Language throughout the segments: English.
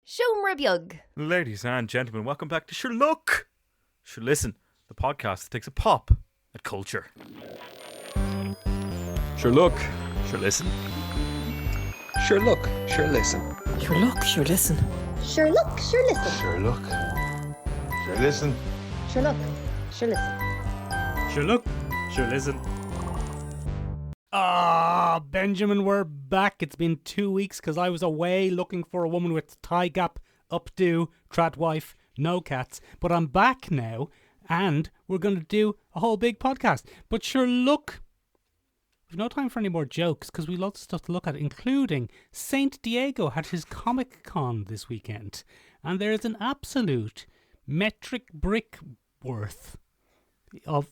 Siomra beag. Ladies and gentlemen, welcome back to Sure Look, Sure Listen, the podcast that takes a pop at culture. Sure Look, Sure Listen. Sure look, sure listen. Sure look, sure listen. Sure look, sure listen. Sure look, sure listen. Sure look, sure listen. Sure look, sure listen. Benjamin, we're back. It's been 2 weeks because I was away looking for a woman with thigh gap, updo, trad wife, no cats. But I'm back now and we're going to do a whole big podcast. But sure look, we've no time for any more jokes because we've lots of stuff to look at, including Saint Diego had his Comic Con this weekend. And there's an absolute metric brick worth of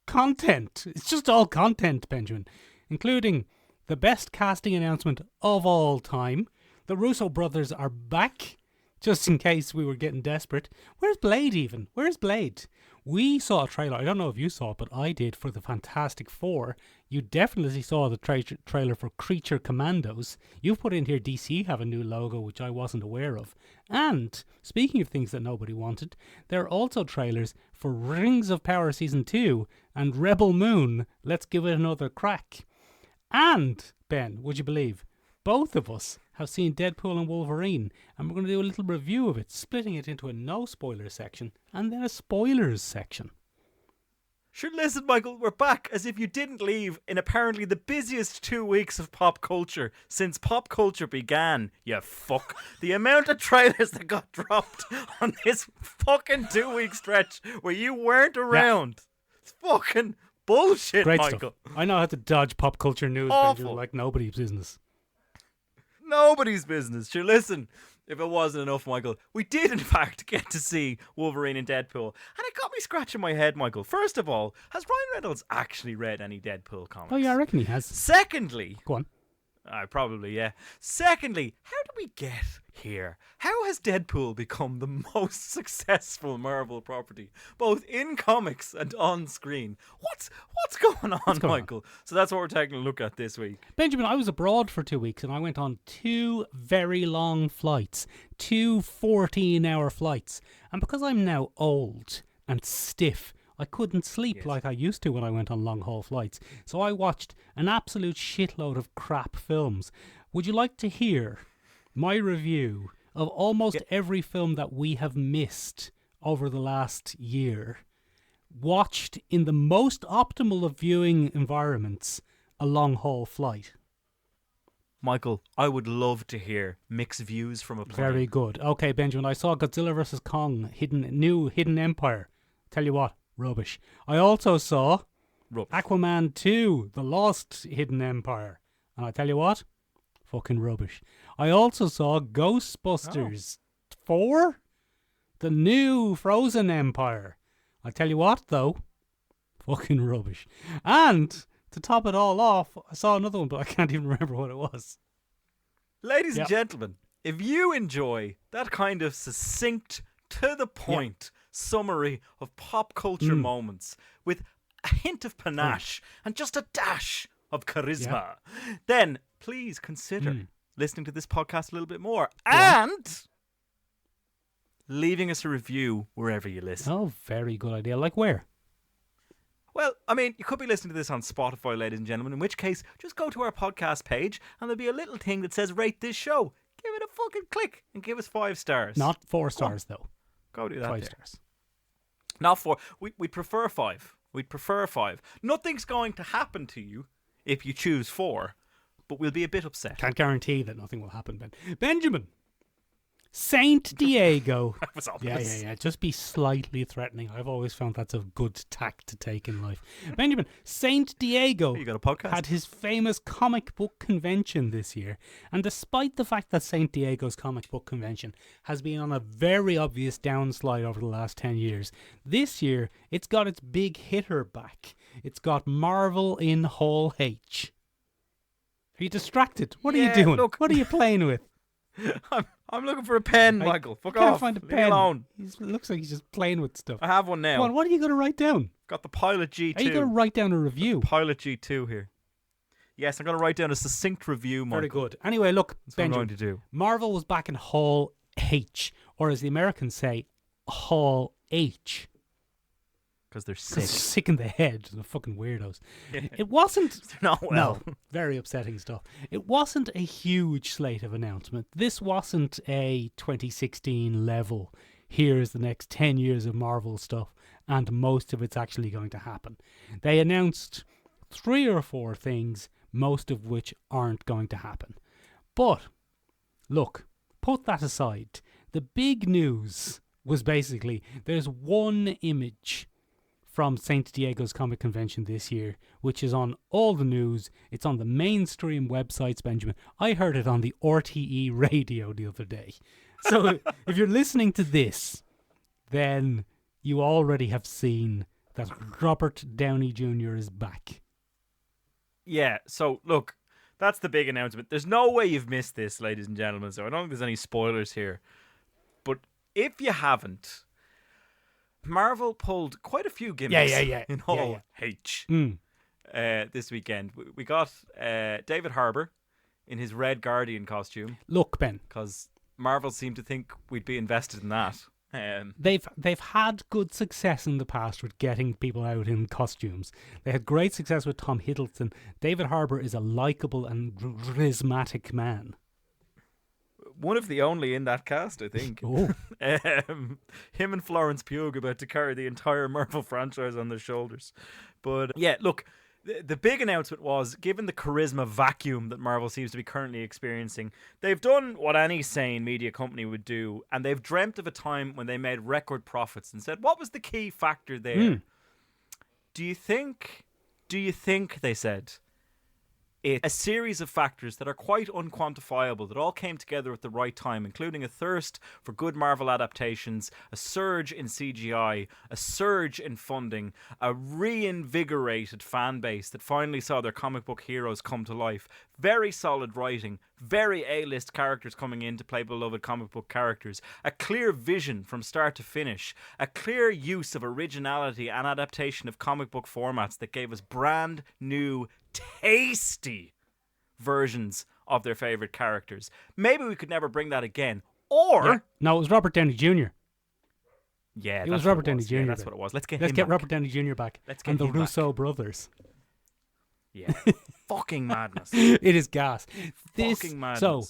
content. It's just all content, Benjamin, including the best casting announcement of all time. The Russo brothers are back, just in case we were getting desperate. Where's Blade even? Where's Blade? We saw a trailer. I don't know if you saw it, but I did, for the Fantastic Four. You definitely saw the trailer for Creature Commandos. You've put in here DC have a new logo, which I wasn't aware of. And, speaking of things that nobody wanted, there are also trailers for Rings of Power Season 2 and Rebel Moon. Let's give it another crack. And, Ben, would you believe, both of us have seen Deadpool and Wolverine, and we're going to do a little review of it, splitting it into a no-spoilers section and then a spoilers section. Sure listen, Michael, we're back as if you didn't leave in apparently the busiest 2 weeks of pop culture since pop culture began, you fuck. The amount of trailers that got dropped on this fucking 2 week stretch where you weren't around. It's fucking bullshit, Great Michael. stuff. I know how to dodge pop culture news, Awful. Benjamin, like nobody's business. Nobody's business. Sure, listen, if it wasn't enough, Michael, we did in fact get to see Wolverine and Deadpool. And it got me scratching my head, Michael. First of all, has Ryan Reynolds actually read any Deadpool comics? Oh yeah, I reckon he has. Secondly, Go on. probably, yeah. Secondly, how did we get here? How has Deadpool become the most successful Marvel property, both in comics and on screen? What's going on, Michael? So that's what we're taking a look at this week. Benjamin, I was abroad for 2 weeks and I went on 2 very long flights, 2 14-hour flights. And because I'm now old and stiff, I couldn't sleep like I used to when I went on long-haul flights. So I watched an absolute shitload of crap films. Would you like to hear my review of almost every film that we have missed over the last year, watched in the most optimal of viewing environments, a long-haul flight? Michael, I would love to hear mixed views from a plane. Very good. Okay, Benjamin, I saw Godzilla vs. Kong, Hidden Empire. Tell you what, rubbish. I also saw Aquaman 2, The Lost Hidden Empire. And I tell you what, fucking rubbish. I also saw Ghostbusters 4, The New Frozen Empire. I tell you what, though, fucking rubbish. And to top it all off, I saw another one, but I can't even remember what it was. Ladies and gentlemen, if you enjoy that kind of succinct, to the point summary of pop culture moments with a hint of panache and just a dash of charisma, then please consider listening to this podcast a little bit more and leaving us a review wherever you listen. Oh, very good idea. Like where? Well, I mean, you could be listening to this on Spotify, ladies and gentlemen, in which case, just go to our podcast page and there'll be a little thing that says rate this show. Give it a fucking click and give us 5 stars. Not 4 stars, though. Go do that. 5 there. stars. Not 4. We'd prefer 5. We'd prefer 5. Nothing's going to happen to you if you choose 4, but we'll be a bit upset. Can't guarantee that nothing will happen, Ben. Benjamin! Saint Diego. That was obvious. Yeah. Just be slightly threatening. I've always found that's a good tack to take in life. Benjamin, Saint Diego You got a podcast? had his famous comic book convention this year. And despite the fact that Saint Diego's comic book convention has been on a very obvious downslide over the last 10 years, this year it's got its big hitter back. It's got Marvel in Hall H. Are you distracted? What are you doing? Look. What are you playing with? I'm looking for a pen, Michael. Fuck Can't off. find a Leave pen. me alone. It looks like he's just playing with stuff. I have one now. Come on, what are you going to write down? Got the Pilot G2. Are you going to write down a review? Pilot G2 here. Yes, I'm going to write down a succinct review, Michael. Very good. Anyway, look, That's what I'm Benjamin, going to do. Marvel was back in Hall H, or as the Americans say, Hall H. Because they're 'Cause they're sick. sick in the head. They're fucking weirdos. It wasn't... They're not well. No, very upsetting stuff. It wasn't a huge slate of announcement. This wasn't a 2016 level, here's the next 10 years of Marvel stuff, and most of it's actually going to happen. They announced 3 or 4 things, most of which aren't going to happen. But, look, put that aside. The big news was basically, there's one image from St. Diego's Comic Convention this year, which is on all the news. It's on the mainstream websites, Benjamin. I heard it on the RTE radio the other day. So if you're listening to this, then you already have seen that Robert Downey Jr. is back. Yeah, so look, that's the big announcement. There's no way you've missed this, ladies and gentlemen, so I don't think there's any spoilers here. But if you haven't, Marvel pulled quite a few gimmicks in Hall H this weekend. We got David Harbour in his Red Guardian costume. Look, Ben. Because Marvel seemed to think we'd be invested in that. They've had good success in the past with getting people out in costumes. They had great success with Tom Hiddleston. David Harbour is a likeable and charismatic man. One of the only in that cast, I think. Oh. Him and Florence Pugh about to carry the entire Marvel franchise on their shoulders. But yeah, look, the big announcement was, given the charisma vacuum that Marvel seems to be currently experiencing, they've done what any sane media company would do, and they've dreamt of a time when they made record profits and said, what was the key factor there? Do you think, they said, it's a series of factors that are quite unquantifiable that all came together at the right time, including a thirst for good Marvel adaptations, a surge in CGI, a surge in funding, a reinvigorated fan base that finally saw their comic book heroes come to life, very solid writing, very A-list characters coming in to play beloved comic book characters, a clear vision from start to finish, a clear use of originality and adaptation of comic book formats that gave us brand new, tasty versions of their favourite characters. Maybe we could never bring that again. Or... Yeah. No, it was Robert Downey Jr. Yeah, it was Robert Downey Jr. Yeah, that's what it was. Let's get back. Robert Downey Jr. back. Let's get and the him Russo back. brothers. Yeah. Fucking madness. It is gas. Fucking madness. So,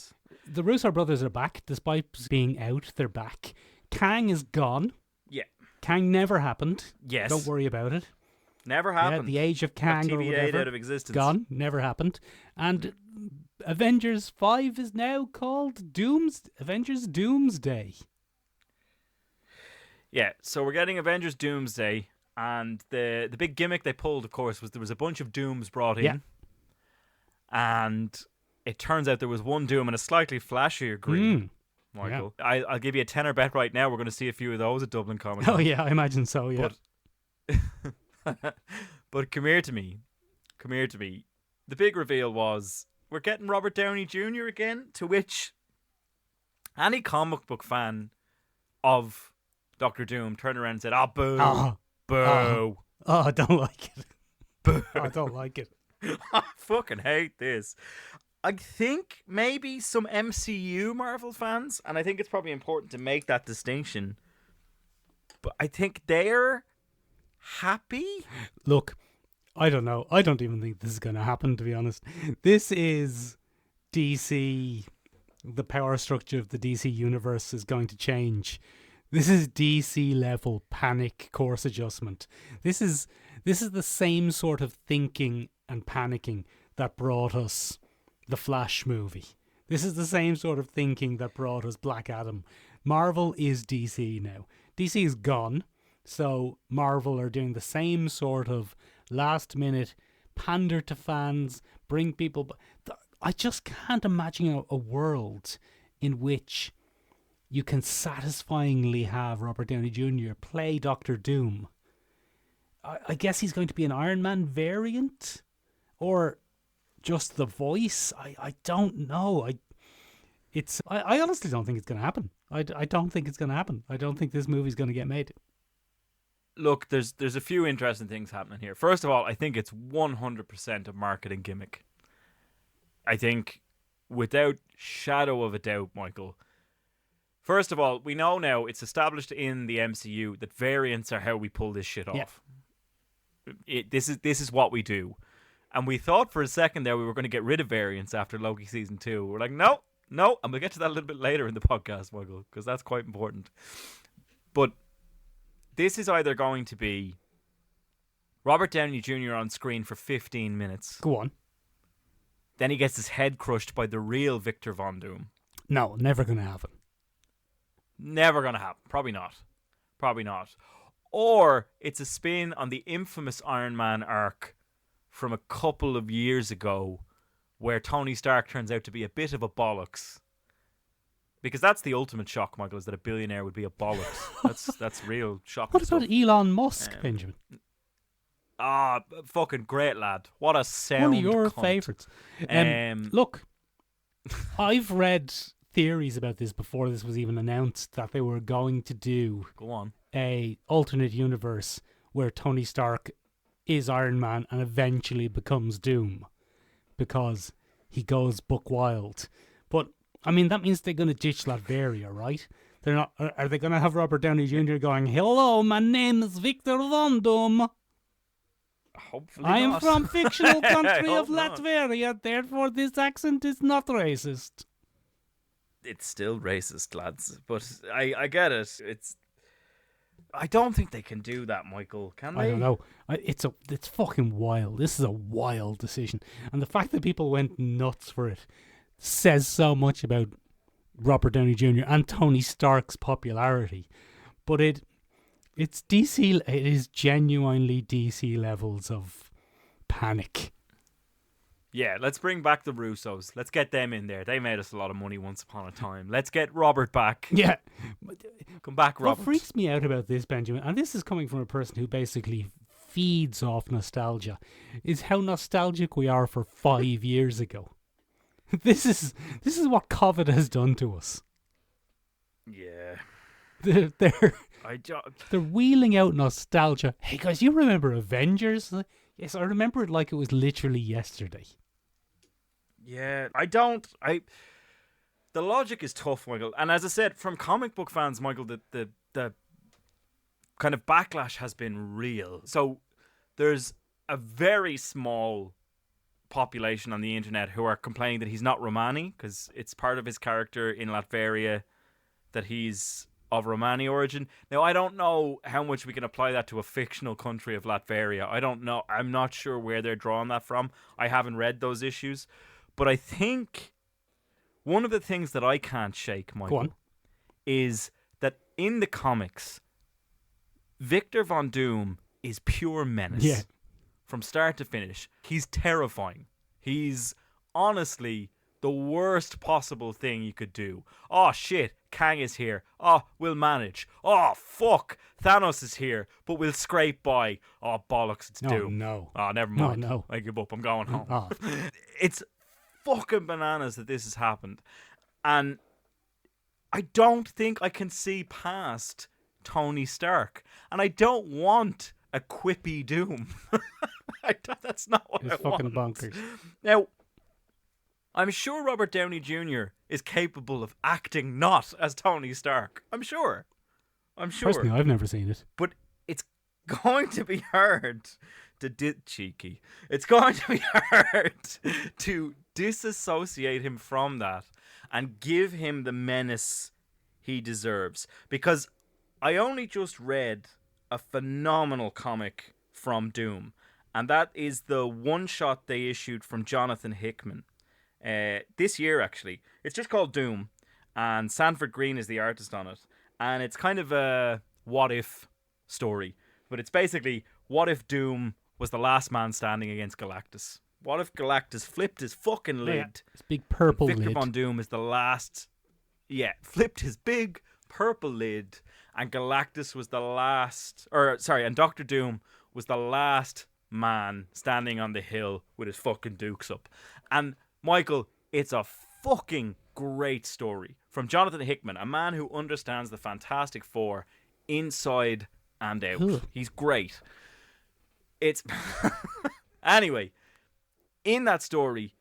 the Russo brothers are back. Despite being out, they're back. Kang is gone. Yeah. Kang never happened. Yes. Don't worry about it. Never happened. Yeah, the age of Kang or whatever. out of existence. Gone. Never happened. And Avengers 5 is now called Avengers Doomsday. Yeah, so we're getting Avengers Doomsday, and the big gimmick they pulled, of course, was there was a bunch of Dooms brought in. Yeah. And it turns out there was one Doom in a slightly flashier green. Michael, yeah. I'll give you a tenner bet right now. We're going to see a few of those at Dublin Comic Con. Oh yeah, I imagine so. Yeah. But come here to me. The big reveal was we're getting Robert Downey Jr. again, to which any comic book fan of Doctor Doom turned around and said, boo. Boo. I don't like it. Boo. I don't like it. I fucking hate this. I think maybe some MCU Marvel fans, and I think it's probably important to make that distinction, but I think they're happy. Look, I don't know. I don't even think this is going to happen, to be honest. This is DC. The power structure of the DC universe is going to change. This is DC level panic course adjustment. This is the same sort of thinking and panicking that brought us the Flash movie. This is the same sort of thinking that brought us Black Adam. Marvel is DC now. DC is gone. So Marvel are doing the same sort of last minute pander to fans, bring people. I just can't imagine a world in which you can satisfyingly have Robert Downey Jr. play Doctor Doom. I guess he's going to be an Iron Man variant, or just the voice. I don't know. I honestly don't think it's going to happen. I don't think it's going to happen. I don't think this movie's going to get made. Look, there's a few interesting things happening here. First of all, I think it's 100% a marketing gimmick. I think, without shadow of a doubt, Michael, First of all, we know now it's established in the MCU that variants are how we pull this shit off. This is what we do. And we thought for a second there we were going to get rid of variants after Loki season 2. We're like, no. And we'll get to that a little bit later in the podcast, Michael, because that's quite important. But this is either going to be Robert Downey Jr. on screen for 15 minutes. Go on. Then he gets his head crushed by the real Victor Von Doom. No, never going to happen. Never going to happen. Probably not. Or it's a spin on the infamous Iron Man arc from a couple of years ago where Tony Stark turns out to be a bit of a bollocks. Because that's the ultimate shock, Michael, is that a billionaire would be a bollocks. That's real shock. What about Elon Musk, Benjamin? Fucking great lad. What a sound One of your cunt. favourites. Look, I've read theories about this before this was even announced that they were going to do Go on. a alternate universe where Tony Stark is Iron Man and eventually becomes Doom because he goes buck wild. But I mean that means they're going to ditch Latveria, right? They're not. Are they going to have Robert Downey Jr. going, "Hello, my name is Victor Von Doom. Hopefully I am not. from fictional country I of hope not. Latveria, therefore this accent is not racist." It's still racist, lads. But I get it. I don't think they can do that, Michael. Can they? I don't know. It's fucking wild. This is a wild decision, and the fact that people went nuts for it says so much about Robert Downey Jr. and Tony Stark's popularity. But it's DC. It is genuinely DC levels of panic. Yeah, let's bring back the Russos. Let's get them in there. They made us a lot of money once upon a time. Let's get Robert back. Yeah. Come back, Robert. What freaks me out about this, Benjamin, and this is coming from a person who basically feeds off nostalgia, is how nostalgic we are for 5 years ago. This is what COVID has done to us. Yeah. They're wheeling out nostalgia. Hey guys, you remember Avengers? Yes, I remember it like it was literally yesterday. Yeah, the logic is tough, Michael. And as I said, from comic book fans, Michael, the kind of backlash has been real. So there's a very small population on the internet who are complaining that he's not Romani because it's part of his character in Latveria that he's of Romani origin. Now, I don't know how much we can apply that to a fictional country of Latveria. I don't know. I'm not sure where they're drawing that from. I haven't read those issues. But I think one of the things that I can't shake, Michael, is that in the comics, Victor Von Doom is pure menace. Yeah. From start to finish. He's terrifying. He's honestly the worst possible thing you could do. Oh shit, Kang is here. Oh, we'll manage. Oh fuck, Thanos is here, but we'll scrape by. Oh bollocks, it's Doom. No. Oh, never mind. No. I give up. I'm going home. Oh. It's fucking bananas that this has happened. And I don't think I can see past Tony Stark. And I don't want a quippy Doom. That's not what It's I fucking want. bonkers. Now, I'm sure Robert Downey Jr. is capable of acting not as Tony Stark. I'm sure. Personally, I've never seen it. But it's going to be hard to cheeky. It's going to be hard to disassociate him from that and give him the menace he deserves. Because I only just read a phenomenal comic from Doom, and that is the one-shot they issued from Jonathan Hickman this year, actually. It's just called Doom, and Sanford Green is the artist on it, and it's kind of a what-if story, but it's basically, what if Doom was the last man standing against Galactus? What if Galactus flipped his fucking lid? Yeah, this big purple Victor lid. Von Doom is the last... Yeah, flipped his big purple lid, and Galactus was the last... and Doctor Doom was the last man standing on the hill with his fucking dukes up. And, Michael, it's a fucking great story from Jonathan Hickman, a man who understands the Fantastic Four inside and out. Ugh. He's great. It's... Anyway, in that story,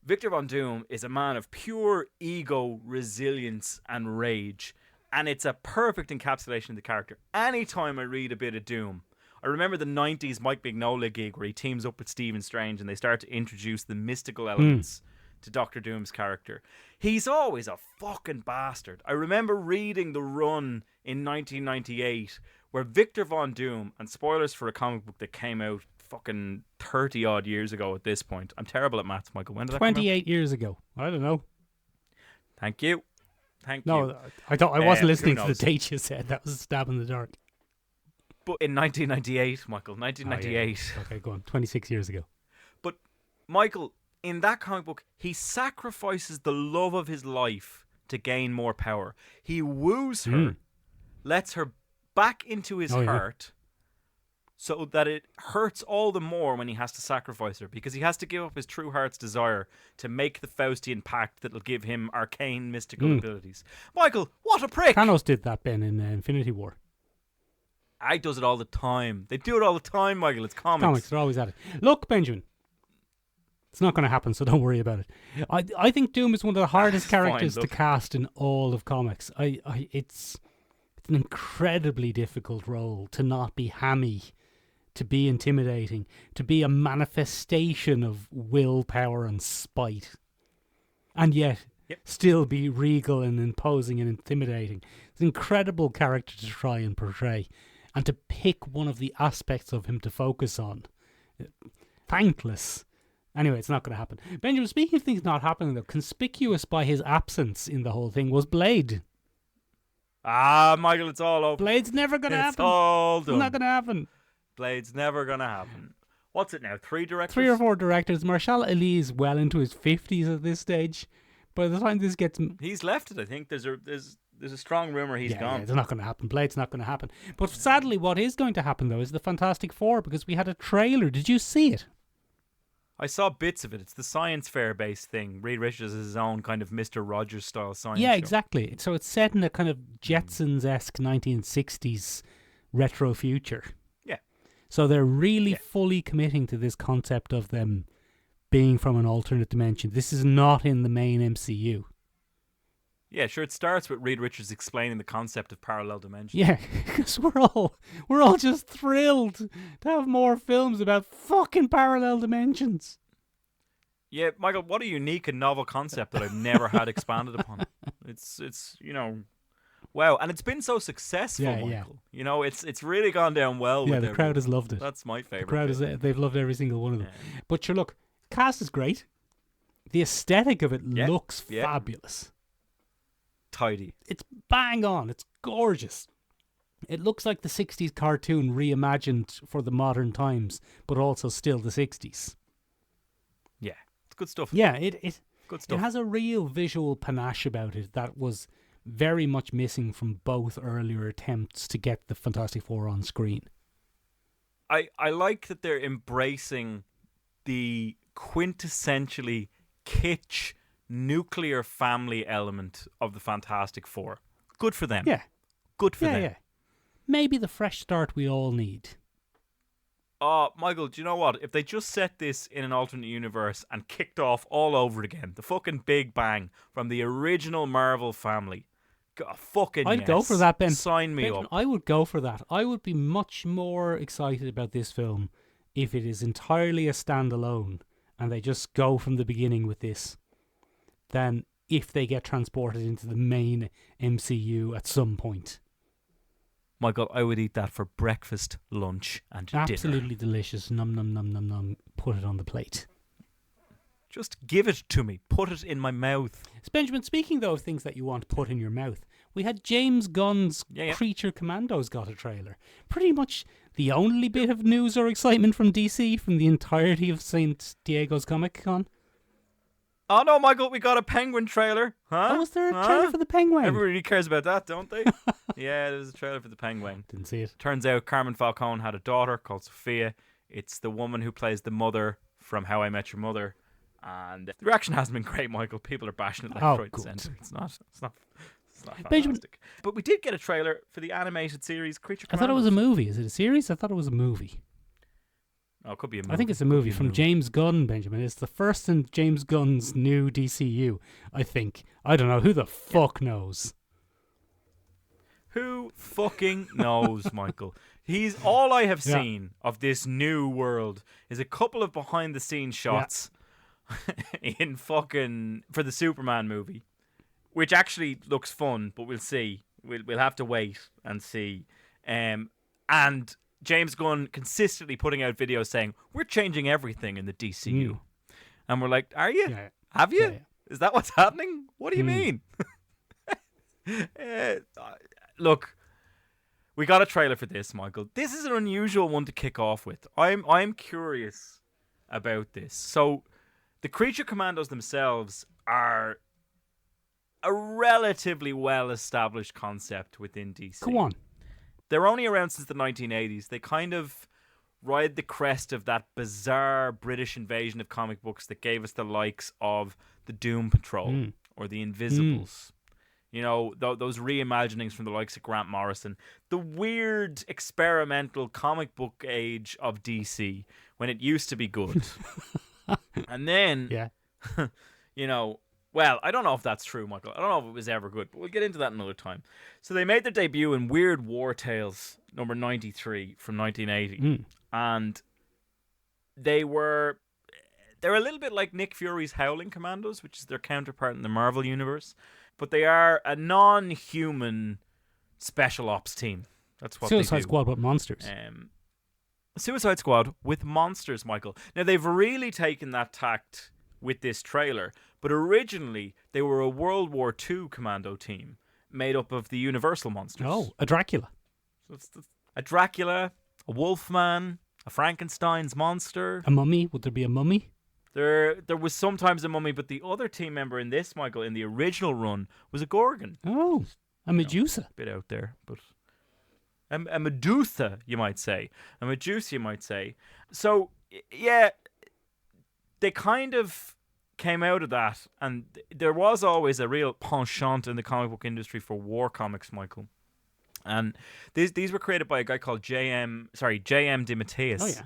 Victor Von Doom is a man of pure ego, resilience, and rage. And it's a perfect encapsulation of the character. Anytime I read a bit of Doom, I remember the 90s Mike Mignola gig where he teams up with Stephen Strange and they start to introduce the mystical elements to Doctor Doom's character. He's always a fucking bastard. I remember reading the run in 1998 where Victor Von Doom, and spoilers for a comic book that came out fucking 30 odd years ago at this point. I'm terrible at maths, Michael. When did that come out? 28 years ago. I don't know. Thank you. Thank you. No, I wasn't listening to the knows? date you said. That was a stab in the dark. But in 1998, Michael, 1998. Oh, yeah. Okay, go on. 26 years ago. But Michael, in that comic book, he sacrifices the love of his life to gain more power. He woos her, lets her back into his heart, so that it hurts all the more when he has to sacrifice her, because he has to give up his true heart's desire to make the Faustian pact that'll give him arcane mystical abilities. Michael, what a prick! Thanos did that, Ben, in Infinity War. I does it all the time. They do it all the time, Michael. It's comics. Comics, they're always at it. Look, Benjamin, it's not going to happen, so don't worry about it. I think Doom is one of the hardest characters to cast in all of comics. It's an incredibly difficult role to not be hammy, to be intimidating, to be a manifestation of willpower and spite, and yet still be regal and imposing and intimidating. It's an incredible character to try and portray, and to pick one of the aspects of him to focus on. Thankless. Anyway, it's not going to happen. Benjamin, speaking of things not happening, though, conspicuous by his absence in the whole thing was Blade. Michael, it's all over. Blade's never going to happen. It's all done. It's not going to happen. Blade's never going to happen. What's it now? 3 directors? 3 or 4 directors. Marshall Ali is well into his 50s at this stage. By the time this gets... He's left it, I think. There's a strong rumour he's gone. Yeah, it's not going to happen. Blade's not going to happen. But sadly, what is going to happen, though, is the Fantastic Four, because we had a trailer. Did you see it? I saw bits of it. It's the science fair based thing. Reed Richards is his own kind of Mr. Rogers style science Yeah, show. exactly. So it's set in a kind of Jetsons-esque 1960s retro future. Yeah. So they're really fully committing to this concept of them being from an alternate dimension. This is not in the main MCU. Yeah, sure. It starts with Reed Richards explaining the concept of parallel dimensions. Yeah, because we're all just thrilled to have more films about fucking parallel dimensions. Yeah, Michael, what a unique and novel concept that I've never had expanded upon. It's wow, and it's been so successful, Michael. Yeah. You know, it's really gone down well. Yeah, with the crowd has loved it. That's my favorite. The crowd they've loved every single one of them. Yeah. But sure, look, cast is great. The aesthetic of it looks fabulous. Tidy. It's bang on. It's gorgeous. It looks like the 60s cartoon reimagined for the modern times, but also still the 60s. Yeah, it's good stuff. Yeah, it good stuff. It has a real visual panache about it that was very much missing from both earlier attempts to get the Fantastic Four on screen. I like that they're embracing the quintessentially kitsch nuclear family element of the Fantastic Four. Good for them. Yeah. Good for them. Yeah. Maybe the fresh start we all need. Michael, do you know what? If they just set this in an alternate universe and kicked off all over again, the fucking Big Bang from the original Marvel family, I'd go for that, Ben. Sign me up. I would go for that. I would be much more excited about this film if it is entirely a standalone and they just go from the beginning with this, than if they get transported into the main MCU at some point. Michael, I would eat that for breakfast, lunch, and dinner. Absolutely delicious. Num, num, num, num, num. Put it on the plate. Just give it to me. Put it in my mouth. Benjamin, speaking though of things that you want put in your mouth, we had James Gunn's Creature Commandos got a trailer. Pretty much the only bit of news or excitement from DC from the entirety of St. Diego's Comic Con. Oh no, Michael, we got a Penguin trailer. Huh? Oh, was there a trailer for the Penguin? Everybody cares about that, don't they? Yeah, there was a trailer for the Penguin. Didn't see it. Turns out Carmen Falcone had a daughter called Sophia. It's the woman who plays the mother from How I Met Your Mother. And the reaction hasn't been great, Michael. People are bashing it left, right, and centre. It's not fantastic. Benjamin, but we did get a trailer for the animated series Creature Commandos. I thought it was a movie. Is it a series? I thought it was a movie. Oh, it could be a movie. I think it's a movie from James Gunn, Benjamin. It's the first in James Gunn's new DCU, I think. I don't know. Who the fuck knows? Who fucking knows, Michael? He's all I have Yeah. seen of this new world is a couple of behind the scenes shots in fucking for the Superman movie, which actually looks fun, but we'll see. We'll have to wait and see. And James Gunn consistently putting out videos saying we're changing everything in the DCU, and we're like, are you? Yeah. Have you? Yeah. Is that what's happening? What do you mean? Look, we got a trailer for this, Michael. This is an unusual one to kick off with. I'm curious about this. So, the Creature Commandos themselves are a relatively well-established concept within DC. Go on. They're only around since the 1980s. They kind of ride the crest of that bizarre British invasion of comic books that gave us the likes of the Doom Patrol or the Invisibles. You know, those reimaginings from the likes of Grant Morrison. The weird experimental comic book age of DC when it used to be good. And then, you know, well, I don't know if that's true, Michael. I don't know if it was ever good, but we'll get into that another time. So they made their debut in Weird War Tales number 93 from 1980. And they're a little bit like Nick Fury's Howling Commandos, which is their counterpart in the Marvel Universe. But they are a non-human special ops team. That's what Suicide they do. Squad with monsters. Suicide Squad with monsters, Michael. Now, they've really taken that tact with this trailer, but originally they were a World War II commando team made up of the Universal monsters. Oh, a Dracula. So it's a Dracula, a Wolfman, a Frankenstein's monster. A mummy. Would there be a mummy? There was sometimes a mummy, but the other team member in this, Michael, in the original run, was a Gorgon. Oh, a Medusa. Bit out there, but a Medusa, you might say. A Medusa, you might say. So, yeah, they kind of came out of that, and there was always a real penchant in the comic book industry for war comics, Michael. And these were created by a guy called J.M. DeMatteis. Oh, yeah.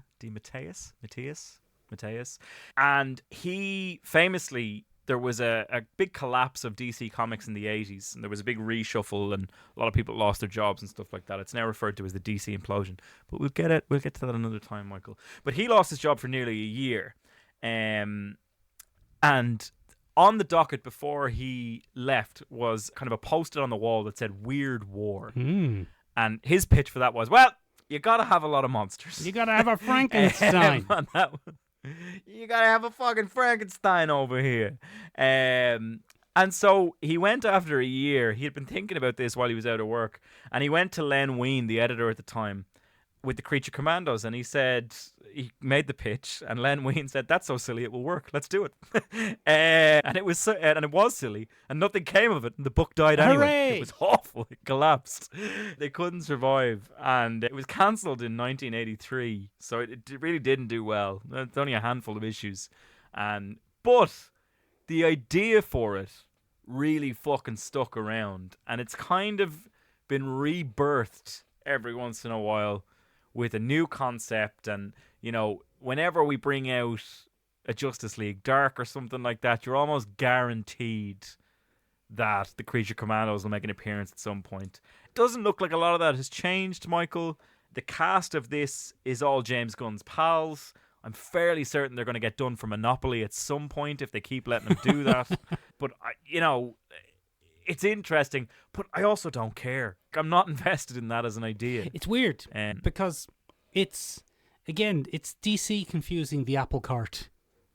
Mateus. And he famously, there was a big collapse of DC Comics in the 80s, and there was a big reshuffle, and a lot of people lost their jobs and stuff like that. It's now referred to as the DC implosion. But we'll get to that another time, Michael. But he lost his job for nearly a year. And on the docket before he left was kind of a post-it on the wall that said Weird War. And his pitch for that was, well, you gotta have a lot of monsters. You gotta have a Frankenstein. You gotta have a fucking Frankenstein over here. And so he went after a year. He had been thinking about this while he was out of work. And he went to Len Wein, the editor at the time, with the Creature Commandos, and he made the pitch, and Len Wein said, "That's so silly, it will work. Let's do it." And it was silly, and nothing came of it, and the book died anyway. Hooray! It was awful. It collapsed. They couldn't survive, and it was cancelled in 1983. So it really didn't do well. It's only a handful of issues, but the idea for it really fucking stuck around, and it's kind of been rebirthed every once in a while with a new concept. And, you know, whenever we bring out a Justice League Dark or something like that, you're almost guaranteed that the Creature Commandos will make an appearance at some point. It doesn't look like a lot of that has changed, Michael. The cast of this is all James Gunn's pals. I'm fairly certain they're going to get done for Monopoly at some point if they keep letting them do that. But, it's interesting, but I also don't care. I'm not invested in that as an idea. It's weird because it's DC confusing the apple cart,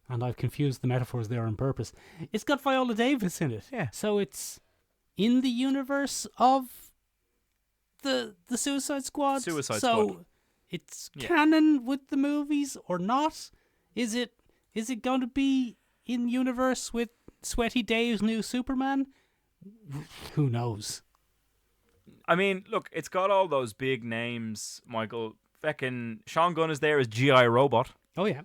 and I've confused the metaphors there on purpose. It's got Viola Davis in it, so it's in the universe of the Suicide Squad. So it's canon with the movies or not? Is it going to be in universe with Sweaty Dave's new Superman? Who knows? I mean, look, it's got all those big names, Michael. Feckin' Sean Gunn is there as G.I. Robot. Oh, yeah.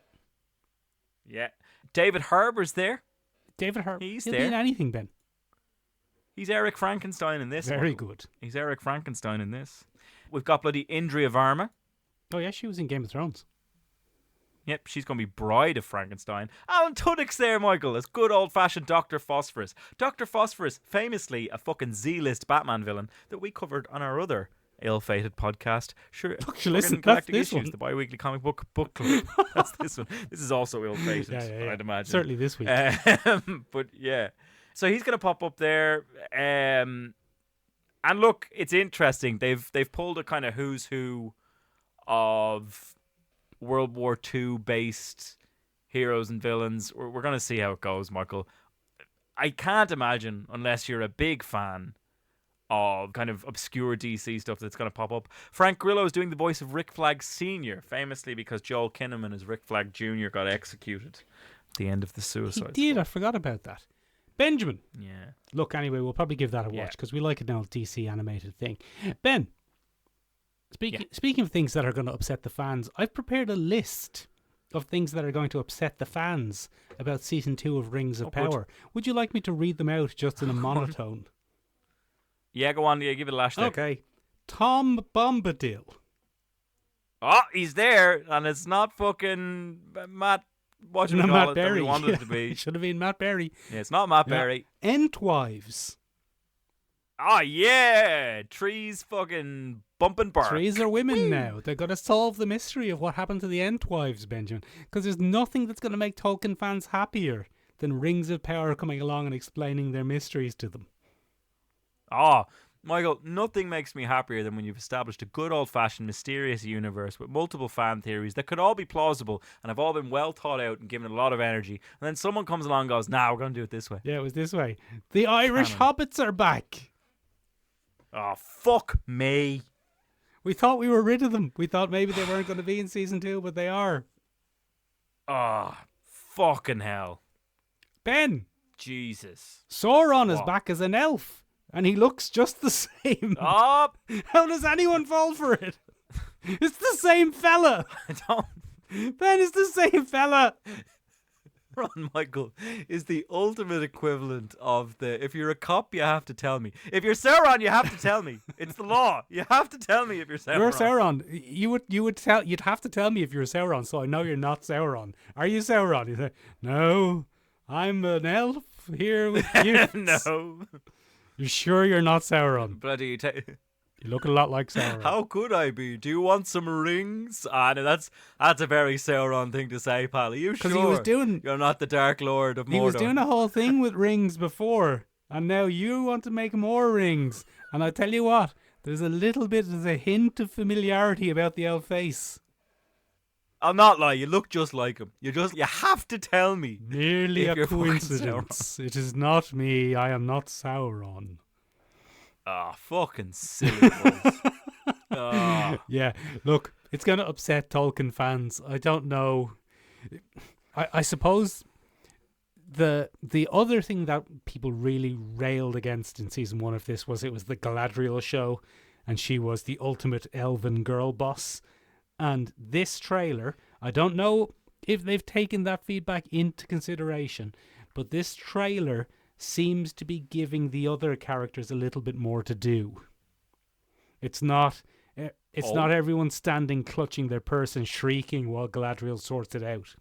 Yeah. David Harbour's there. David Harbour. He's He'll there. be in anything, Ben. He's Eric Frankenstein in this. Very Michael. good. He's Eric Frankenstein in this. We've got bloody Indria Varma. Oh, yeah, she was in Game of Thrones. Yep, she's going to be Bride of Frankenstein. Alan Tudyk's there, Michael, as good old-fashioned Dr. Phosphorus. Dr. Phosphorus, famously a fucking Z-list Batman villain that we covered on our other ill-fated podcast. Sure, listen, that's Galactic this Issues, one. the bi-weekly comic book club. That's this one. This is also ill-fated, Yeah. I'd imagine. Certainly this week. But yeah. So he's going to pop up there. And look, it's interesting. They've pulled a kind of who's who of World War II based heroes and villains. We're going to see how it goes, Michael. I can't imagine, unless you're a big fan of kind of obscure DC stuff, that's going to pop up. Frank Grillo is doing the voice of Rick Flag Sr., famously because Joel Kinnaman as Rick Flag Jr. got executed at the end of the Suicide He did. Squad. I forgot about that. Benjamin. Yeah. Look, anyway, we'll probably give that a watch because we like an old DC animated thing. Ben, speaking of things that are going to upset the fans, I've prepared a list of things that are going to upset the fans about Season 2 of Rings of Power. Would you like me to read them out just in a monotone? Yeah, go on. Yeah, give it a lash there. Okay. Tom Bombadil. Oh, he's there, and it's not fucking Matt. What No, we Matt call it that we Berry. wanted it to be. It should have been Matt Berry. Yeah, it's not Matt Yeah. Berry. Entwives. Oh yeah, trees fucking bumping bark. Trees are women now. They're going to solve the mystery of what happened to the Entwives, Benjamin. Because there's nothing that's going to make Tolkien fans happier than Rings of Power coming along and explaining their mysteries to them. Oh, Michael, nothing makes me happier than when you've established a good old-fashioned mysterious universe with multiple fan theories that could all be plausible and have all been well thought out and given a lot of energy. And then someone comes along and goes, nah, we're going to do it this way. Yeah, it was this way. The Irish hobbits are back. Oh, fuck me. We thought we were rid of them. We thought maybe they weren't going to be in Season 2, but they are. Oh, fucking hell. Ben, Jesus. Sauron is What? back as an elf. And he looks just the same. Oh, How does anyone fall for it? It's the same fella. I don't... Ben, it's the same fella. Ron Michael is the ultimate equivalent of the if you're a cop, you have to tell me. If you're Sauron, you have to tell me. It's the law. You have to tell me if you're Sauron. You're Sauron. You'd have to tell me if you're Sauron, so I know you're not Sauron. Are you Sauron? You say, no, I'm an elf here with you. No. You're sure you're not Sauron? Bloody You look a lot like Sauron. How could I be? Do you want some rings? Ah, no, that's a very Sauron thing to say, pal. Are you sure? Because he was doing You're not the Dark Lord of Mordor. He was doing a whole thing with rings before, and now you want to make more rings. And I tell you what, there's a hint of familiarity about the elf face. I'll not lie, you look just like him. You have to tell me. Merely if a you're fucking coincidence. It is not me. I am not Sauron. Ah, fucking silly boys. Ah. Yeah, look, it's going to upset Tolkien fans. I don't know. I suppose the other thing that people really railed against in season 1 of this was it was the Galadriel show, and she was the ultimate elven girl boss. And this trailer, I don't know if they've taken that feedback into consideration, but this trailer seems to be giving the other characters a little bit more to do. It's not everyone standing clutching their purse and shrieking while Galadriel sorts it out.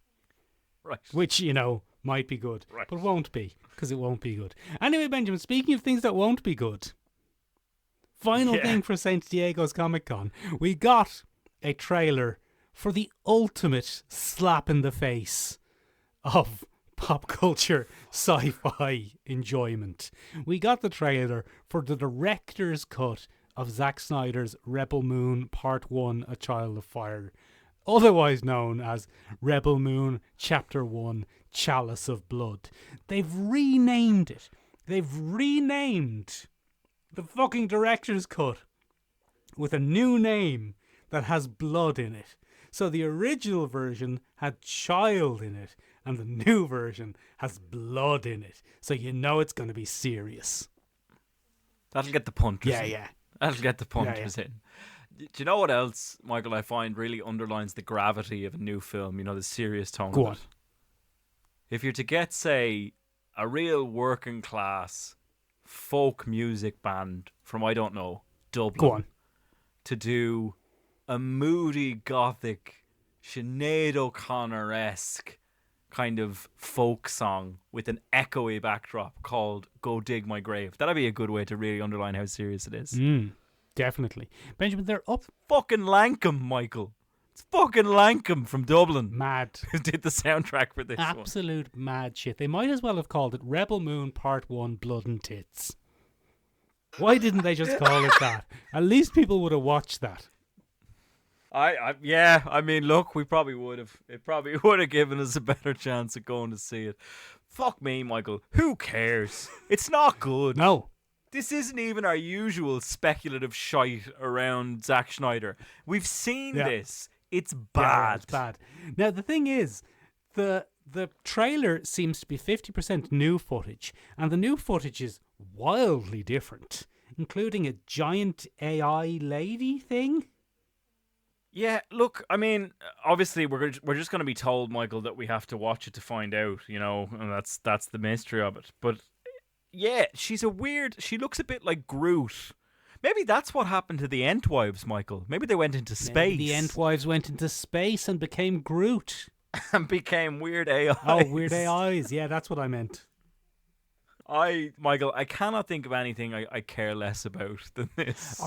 Right. Which, might be good, Right. but won't be, because it won't be good. Anyway, Benjamin, speaking of things that won't be good, final thing for St. Diego's Comic-Con, we got a trailer for the ultimate slap in the face of pop culture sci-fi enjoyment. We got the trailer for the director's cut of Zack Snyder's Rebel Moon Part 1, A Child of Fire, otherwise known as Rebel Moon Chapter 1, Chalice of Blood. They've renamed it. They've renamed the fucking director's cut with a new name that has blood in it. So the original version had child in it, and the new version has blood in it. So you know it's going to be serious. That'll get the punters in. Yeah. That'll get the punters in. Do you know what else, Michael, I find really underlines the gravity of a new film? The serious tone Go of on. it. If you're to get, say, a real working class folk music band from, I don't know, Dublin. Go on. To do a moody gothic Sinead O'Connor-esque kind of folk song with an echoey backdrop called Go Dig My Grave. That'd be a good way to really underline how serious it is. Definitely. Benjamin, they're up. Fucking Lankum, Michael. It's fucking Lankum from Dublin. Mad. Who did the soundtrack for this one. Absolute mad shit. They might as well have called it Rebel Moon Part 1 Blood and Tits. Why didn't they just call it that? At least people would have watched that. I mean, look, we probably would have. It probably would have given us a better chance of going to see it. Fuck me, Michael. Who cares? It's not good. No. This isn't even our usual speculative shite around Zack Snyder. We've seen this. It's bad. Yeah, it's bad. Now, the thing is, the trailer seems to be 50% new footage, and the new footage is wildly different, including a giant AI lady thing. Yeah, look, I mean, obviously we're just going to be told, Michael, that we have to watch it to find out, you know, and that's the mystery of it. But yeah, she looks a bit like Groot. Maybe that's what happened to the Entwives, Michael. Maybe they went into space. Maybe the Entwives went into space and became Groot. And became weird AIs. Oh, weird AIs. Yeah, that's what I meant. Michael, I cannot think of anything I care less about than this.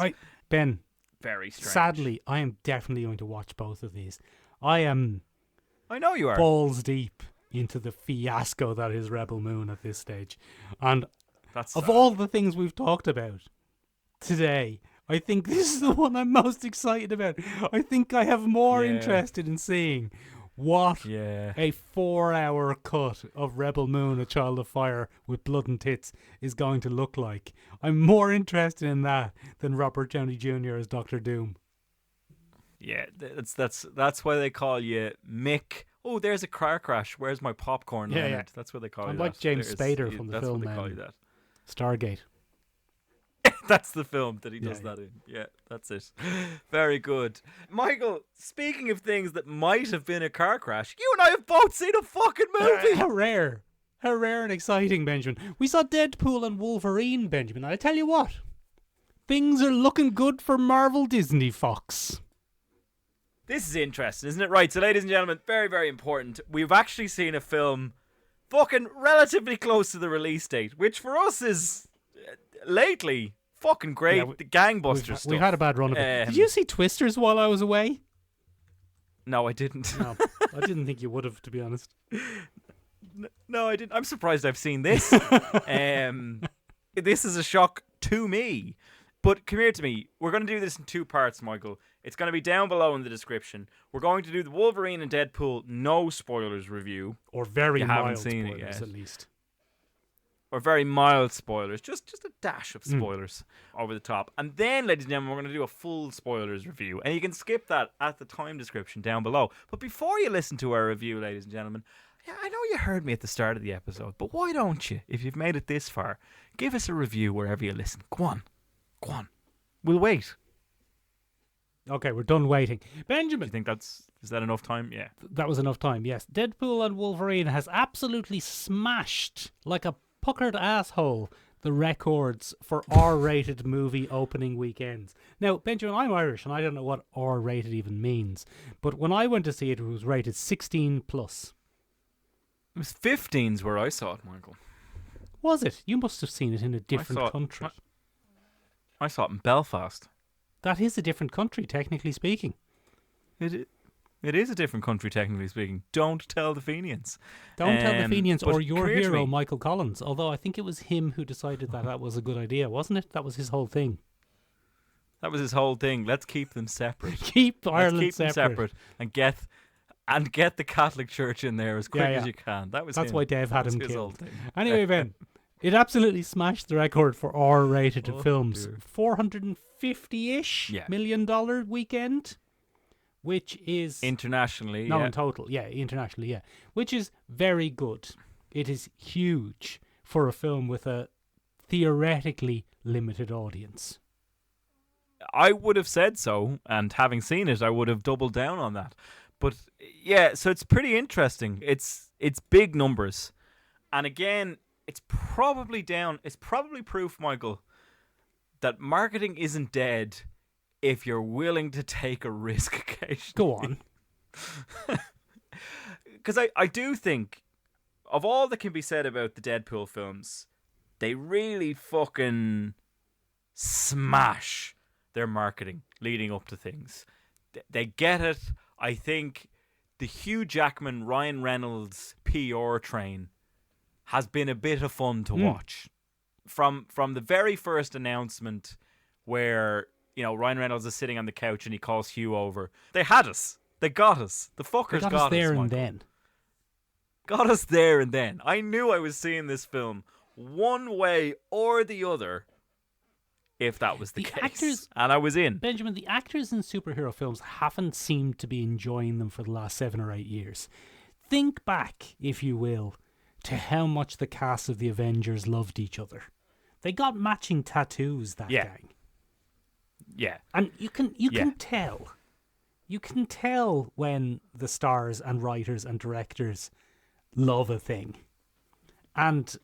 Ben, very strange. Sadly, I am definitely going to watch both of these. I know you are. Balls deep into the fiasco that is Rebel Moon at this stage. And of all the things we've talked about today, I think this is the one I'm most excited about. I think I have more interested in seeing what a 4-hour cut of Rebel Moon, A Child of Fire with blood and tits is going to look like. I'm more interested in that than Robert Downey Jr. as Dr. Doom. Yeah, that's why they call you Mick. Oh, there's a car crash. Where's my popcorn? Yeah, Leonard? That's what they call you. I'm like James Spader from the film. That's what they call you that. Stargate. That's the film that he does that in. Yeah, that's it. Very good. Michael, speaking of things that might have been a car crash, you and I have both seen a fucking movie. How rare. How rare and exciting, Benjamin. We saw Deadpool and Wolverine, Benjamin. I tell you what, things are looking good for Marvel Disney Fox. This is interesting, isn't it? Right, so ladies and gentlemen, very, very important. We've actually seen a film fucking relatively close to the release date, which for us is lately fucking great. Yeah, the gangbuster stuff. We've had a bad run of it. Did you see Twisters while I was away? No, I didn't. No, I didn't think you would have, to be honest. No, I didn't. I'm surprised I've seen this. This is a shock to me. But come here to me. We're going to do this in 2 parts, Michael. It's going to be down below in the description. We're going to do the Wolverine and Deadpool no spoilers review. Or very mild seen spoilers, it yet. at least. Or very mild spoilers. Just a dash of spoilers over the top. And then, ladies and gentlemen, we're going to do a full spoilers review. And you can skip that at the time description down below. But before you listen to our review, ladies and gentlemen, I know you heard me at the start of the episode, but why don't you, if you've made it this far, give us a review wherever you listen. Go on. Go on. We'll wait. Okay, we're done waiting. Benjamin. Do you think is that enough time? Yeah. That was enough time, yes. Deadpool and Wolverine has absolutely smashed, like a puckered asshole, the records for R-rated movie opening weekends. Now, Benjamin, I'm Irish, and I don't know what R-rated even means. But when I went to see it, it was rated 16+. It was 15s where I saw it, Michael. Was it? You must have seen it in a different country. I saw it in Belfast. That is a different country, technically speaking. It is a different country, technically speaking. Don't tell the Fenians. Don't tell the Fenians or but your come here to hero, me. Michael Collins. Although I think it was him who decided that was a good idea, wasn't it? That was his whole thing. That was his whole thing. Let's keep them separate. Keep Ireland them separate and get the Catholic Church in there as quick as you can. That's why Dave had him his killed. whole thing. Anyway, Ben, it absolutely smashed the record for R-rated films. Dear. $450-ish million weekend, which is internationally. in total, internationally, which is very good. It is huge for a film with a theoretically limited audience. I would have said so, and having seen it, I would have doubled down on that. But yeah, so it's pretty interesting. It's big numbers, and again, it's probably proof, Michael, that marketing isn't dead if you're willing to take a risk occasionally. Go on. Because I do think, of all that can be said about the Deadpool films, they really fucking smash their marketing leading up to things. They get it. I think the Hugh Jackman, Ryan Reynolds PR train has been a bit of fun to watch. From the very first announcement where, you know, Ryan Reynolds is sitting on the couch and he calls Hugh over. They had us. They got us. The fuckers Got us there and Michael. then. Got us there and then. I knew I was seeing this film one way or the other if that was the case. Actors, and I was in. Benjamin, the actors in superhero films haven't seemed to be enjoying them for the last 7 or 8 years. Think back, if you will, to how much the cast of the Avengers loved each other. They got matching tattoos, that gang. Yeah. And you can tell. You can tell when the stars and writers and directors love a thing. And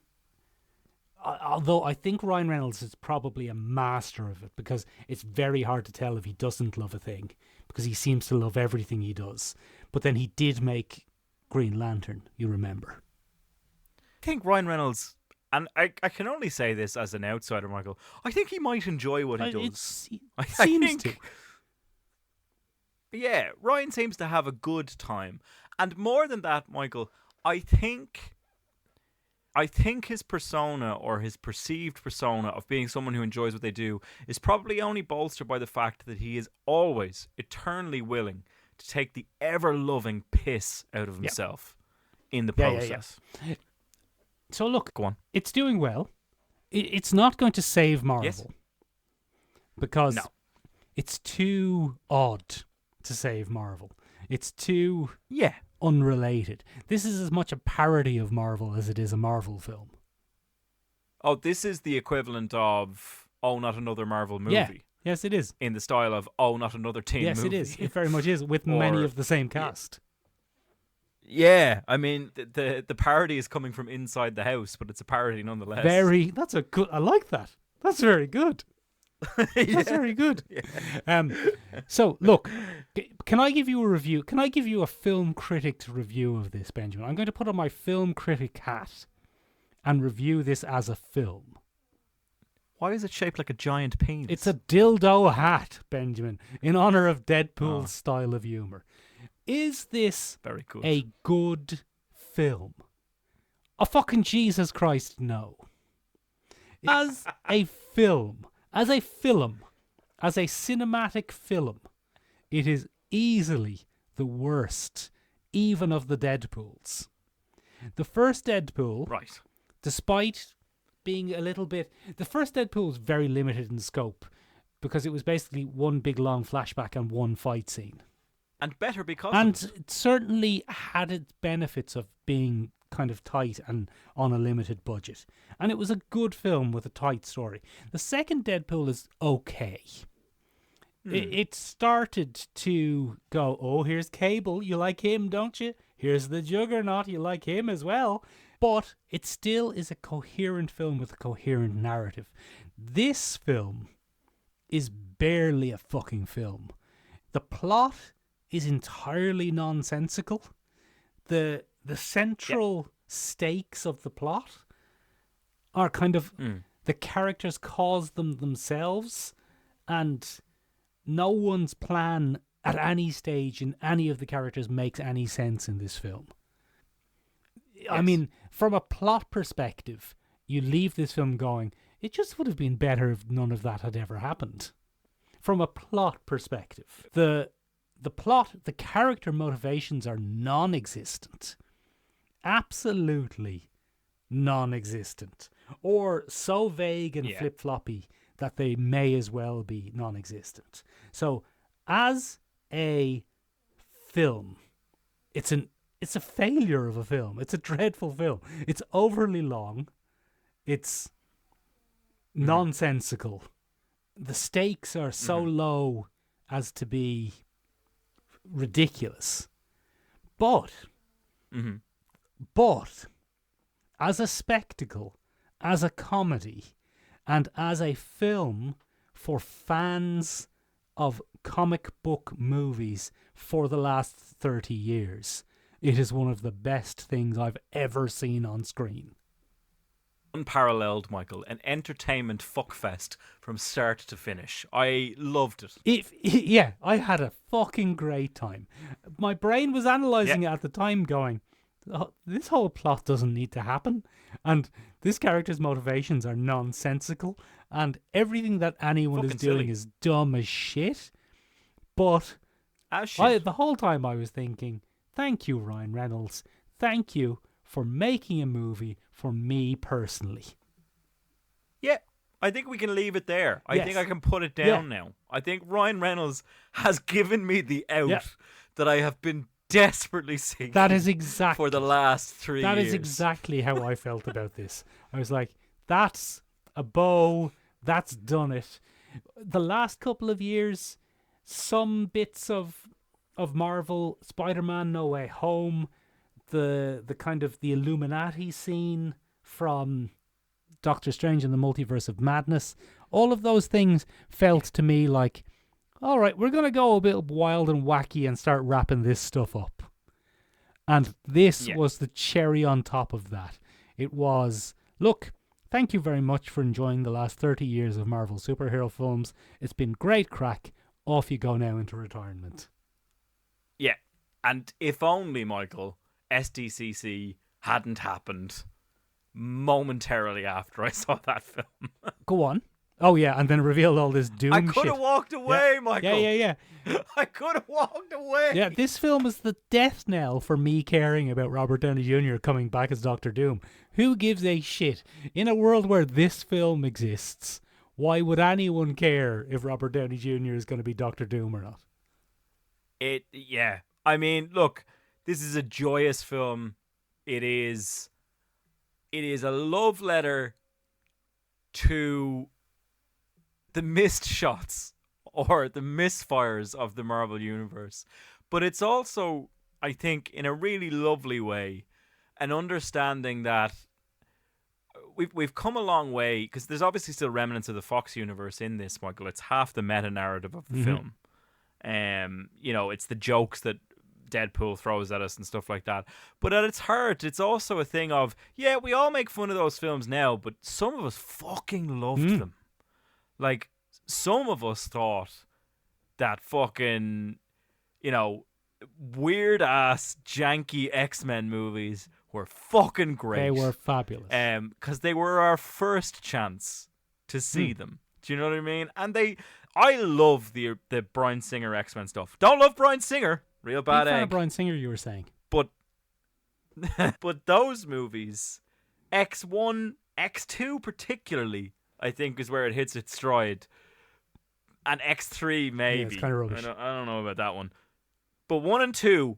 although I think Ryan Reynolds is probably a master of it, because it's very hard to tell if he doesn't love a thing, because he seems to love everything he does. But then he did make Green Lantern, you remember. I think Ryan Reynolds, and I can only say this as an outsider, Michael, I think he might enjoy what he does. I Seems think, to. Yeah, Ryan seems to have a good time. And more than that, Michael, I think his persona, or his perceived persona of being someone who enjoys what they do, is probably only bolstered by the fact that he is always eternally willing to take the ever-loving piss out of himself in the process. Yeah. So look, go on. It's doing well. It's not going to save Marvel. Yes. Because it's too odd to save Marvel. It's too unrelated. This is as much a parody of Marvel as it is a Marvel film. Oh, this is the equivalent of Oh, Not Another Marvel Movie. Yeah. Yes, it is. In the style of Oh, Not Another Teen Movie. Yes, it is. It very much is, with many of the same cast. Yeah, I mean, the parody is coming from inside the house, but it's a parody nonetheless. That's a good, I like that. That's very good. That's very good. Yeah. So, look, can I give you a review? Can I give you a film critic review of this, Benjamin? I'm going to put on my film critic hat and review this as a film. Why is it shaped like a giant penis? It's a dildo hat, Benjamin, in honor of Deadpool's style of humor. Is this very good. A good film? Oh, fucking Jesus Christ, no. As a film, as a cinematic film, it is easily the worst, even of the Deadpools. The first Deadpool, right, despite being a little bit... The first Deadpool was very limited in scope, because it was basically one big long flashback and one fight scene. And better because and of it certainly had its benefits of being kind of tight and on a limited budget. And it was a good film with a tight story. The second Deadpool is okay. It started to go, oh, here's Cable, you like him, don't you? Here's the Juggernaut, you like him as well. But it still is a coherent film with a coherent narrative. This film is barely a fucking film. The plot is entirely nonsensical. The central stakes of the plot are kind of the characters cause them themselves, and no one's plan at any stage in any of the characters makes any sense in this film. Yes. I mean, from a plot perspective, you leave this film going, it just would have been better if none of that had ever happened. From a plot perspective, the plot, the character motivations are non-existent. Absolutely non-existent. Or so vague and flip-floppy that they may as well be non-existent. So, as a film, it's a failure of a film. It's a dreadful film. It's overly long. It's nonsensical. The stakes are so low as to be ridiculous. But as a spectacle, as a comedy, and as a film for fans of comic book movies for the last 30 years. It is one of the best things I've ever seen on screen. Unparalleled, Michael. An entertainment fuckfest from start to finish. I loved it. Yeah, I had a fucking great time. My brain was analysing it at the time going, "Oh, this whole plot doesn't need to happen. And this character's motivations are nonsensical. And everything that anyone is Fucking doing silly. is dumb as shit." But Shit. the whole time I was thinking, thank you, Ryan Reynolds. Thank you for making a movie for me personally. Yeah, I think we can leave it there. I Yes. think I can put it down now. I think Ryan Reynolds has given me the out that I have been desperately seeking That is exactly for the last 3 years. That is exactly how I felt about this. I was like, that's a bow. That's done it. The last couple of years, some bits of Marvel, Spider-Man No Way Home, the kind of the Illuminati scene from Doctor Strange and the Multiverse of Madness, all of those things felt to me like, all right, we're going to go a bit wild and wacky and start wrapping this stuff up. And this was the cherry on top of that. It was, look, thank you very much for enjoying the last 30 years of Marvel superhero films. It's been great crack. Off you go now into retirement. Yeah, and if only, Michael, SDCC hadn't happened momentarily after I saw that film. Go on. Oh, yeah, and then revealed all this doom I shit. could have walked away, Michael. Yeah. I could have walked away. Yeah, this film is the death knell for me caring about Robert Downey Jr. coming back as Doctor Doom. Who gives a shit? In a world where this film exists, why would anyone care if Robert Downey Jr. is going to be Doctor Doom or not? Yeah. I mean, look, this is a joyous film. It is a love letter to the missed shots or the misfires of the Marvel Universe. But it's also, I think, in a really lovely way, an understanding that we've come a long way, because there's obviously still remnants of the Fox universe in this, Michael. It's half the meta-narrative of the film. It's the jokes that Deadpool throws at us and stuff like that. But at its heart, it's also a thing of, yeah, we all make fun of those films now, but some of us fucking loved them. Like, some of us thought that fucking, weird-ass, janky X-Men movies were fucking great. They were fabulous. Because they were our first chance to see them. Do you know what I mean? And I love the Bryan Singer X-Men stuff. Don't love Bryan Singer. Real bad Big fan egg. of Bryan Singer, you were saying. But those movies, X1, X2 particularly, I think is where it hits its stride. And X3 maybe. Yeah, it's kind of rubbish. I don't know about that one. But 1 and 2,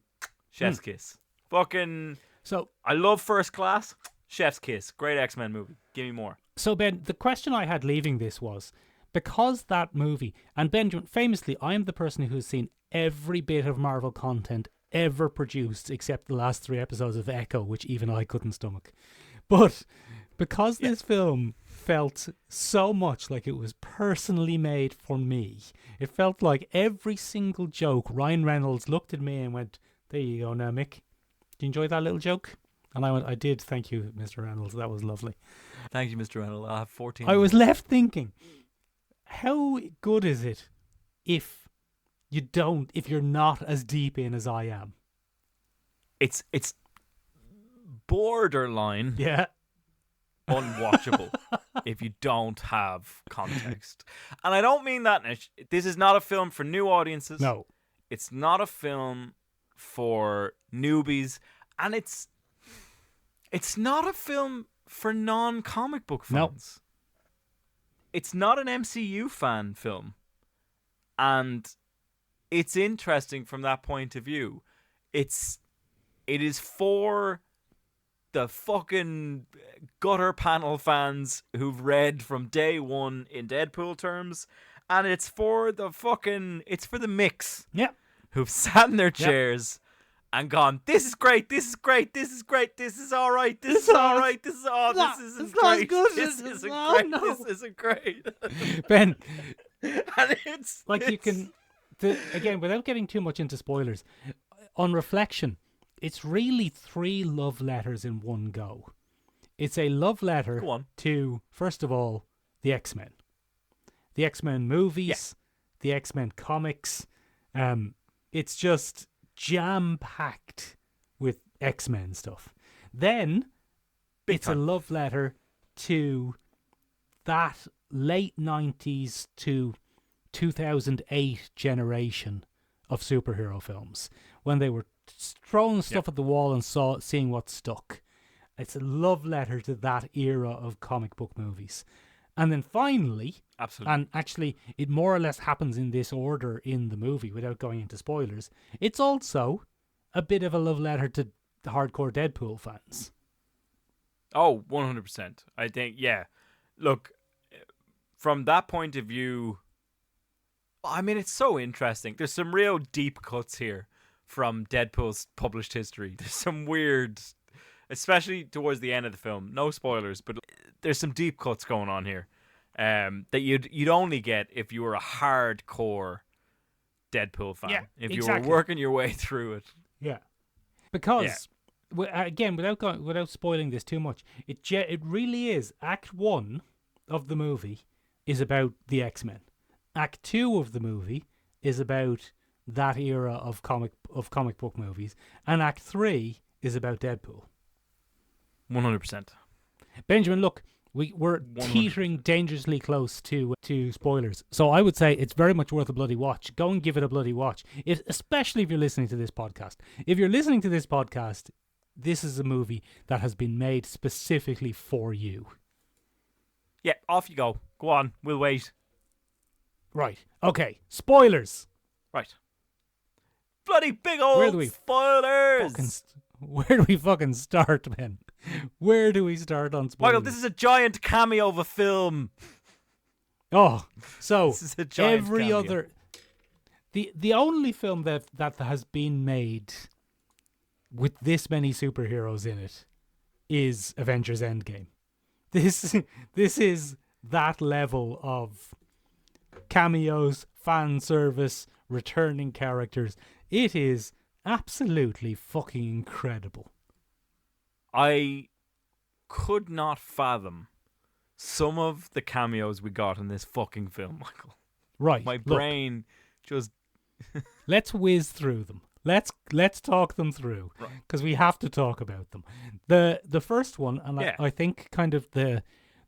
chef's kiss. Fucking... So I love First Class. Chef's kiss. Great X-Men movie. Give me more. So, Ben, the question I had leaving this was, because that movie, and Benjamin, famously, I am the person who has seen every bit of Marvel content ever produced except the last 3 episodes of Echo, which even I couldn't stomach. But because this film felt so much like it was personally made for me, it felt like every single joke, Ryan Reynolds looked at me and went, "There you go now, Mick. Do you enjoy that little joke?" And I went, "I did, thank you, Mr. Reynolds. That was lovely." Thank you, Mr. Reynolds. I'll have 14. I was left thinking, how good is it if you're not as deep in as I am? It's borderline unwatchable if you don't have context. And I don't mean that. This is not a film for new audiences. No. It's not a film for newbies. And it's not a film for non-comic book fans. It's not an MCU fan film. And it's interesting from that point of view. It is for the fucking gutter panel fans who've read from day one in Deadpool terms, and it's for the mix. Yeah. Who've sat in their chairs and gone, this is great, this is great, this is great, this is all right, this is all right, this is all, this isn't it's not as great, good this as- isn't oh, great, no. this isn't great. Ben, And it's like you it's- can, again, without getting too much into spoilers, on reflection, it's really 3 love letters in one go. It's a love letter Go on. to, first of all, the X-Men. The X-Men movies, the X-Men comics. It's just jam-packed with X-Men stuff. Then Big it's a time. love letter to that late 90s to 2008 generation of superhero films when they were throwing stuff at the wall and seeing what stuck. It's a love letter to that era of comic book movies. And then finally, Absolutely. and actually it more or less happens in this order in the movie without going into spoilers, it's also a bit of a love letter to hardcore Deadpool fans. Oh, 100%. I think, yeah. Look, from that point of view, I mean, it's so interesting. There's some real deep cuts here from Deadpool's published history. There's some weird, especially towards the end of the film. No spoilers, but there's some deep cuts going on here that you'd only get if you were a hardcore Deadpool fan. Yeah, if exactly. you were working your way through it. Yeah, because again, without spoiling this too much, it really is. Act 1 of the movie is about the X-Men. Act 2 of the movie is about that era of comic book movies, and Act 3 is about Deadpool. 100%. Benjamin, look, we're teetering dangerously close to spoilers, so I would say it's very much worth a bloody watch. Go and give it a bloody watch, especially if you're listening to this podcast. If you're listening to this podcast, this is a movie that has been made specifically for you. Yeah, off you go. Go on, we'll wait. Right. Okay. Spoilers. Right. Bloody big old Where do we spoilers! Where do we fucking start, man? Where do we start on spoilers? Michael, this is a giant cameo of a film. Oh, so This is a giant every cameo. other... The only film that has been made with this many superheroes in it is Avengers Endgame. This is that level of cameos, fan service, returning characters. It is absolutely fucking incredible. I could not fathom some of the cameos we got in this fucking film, Michael. Right. My look, brain just... let's whiz through them. Let's talk them through, because we have to talk about them. The first one, and Yeah. I think kind of the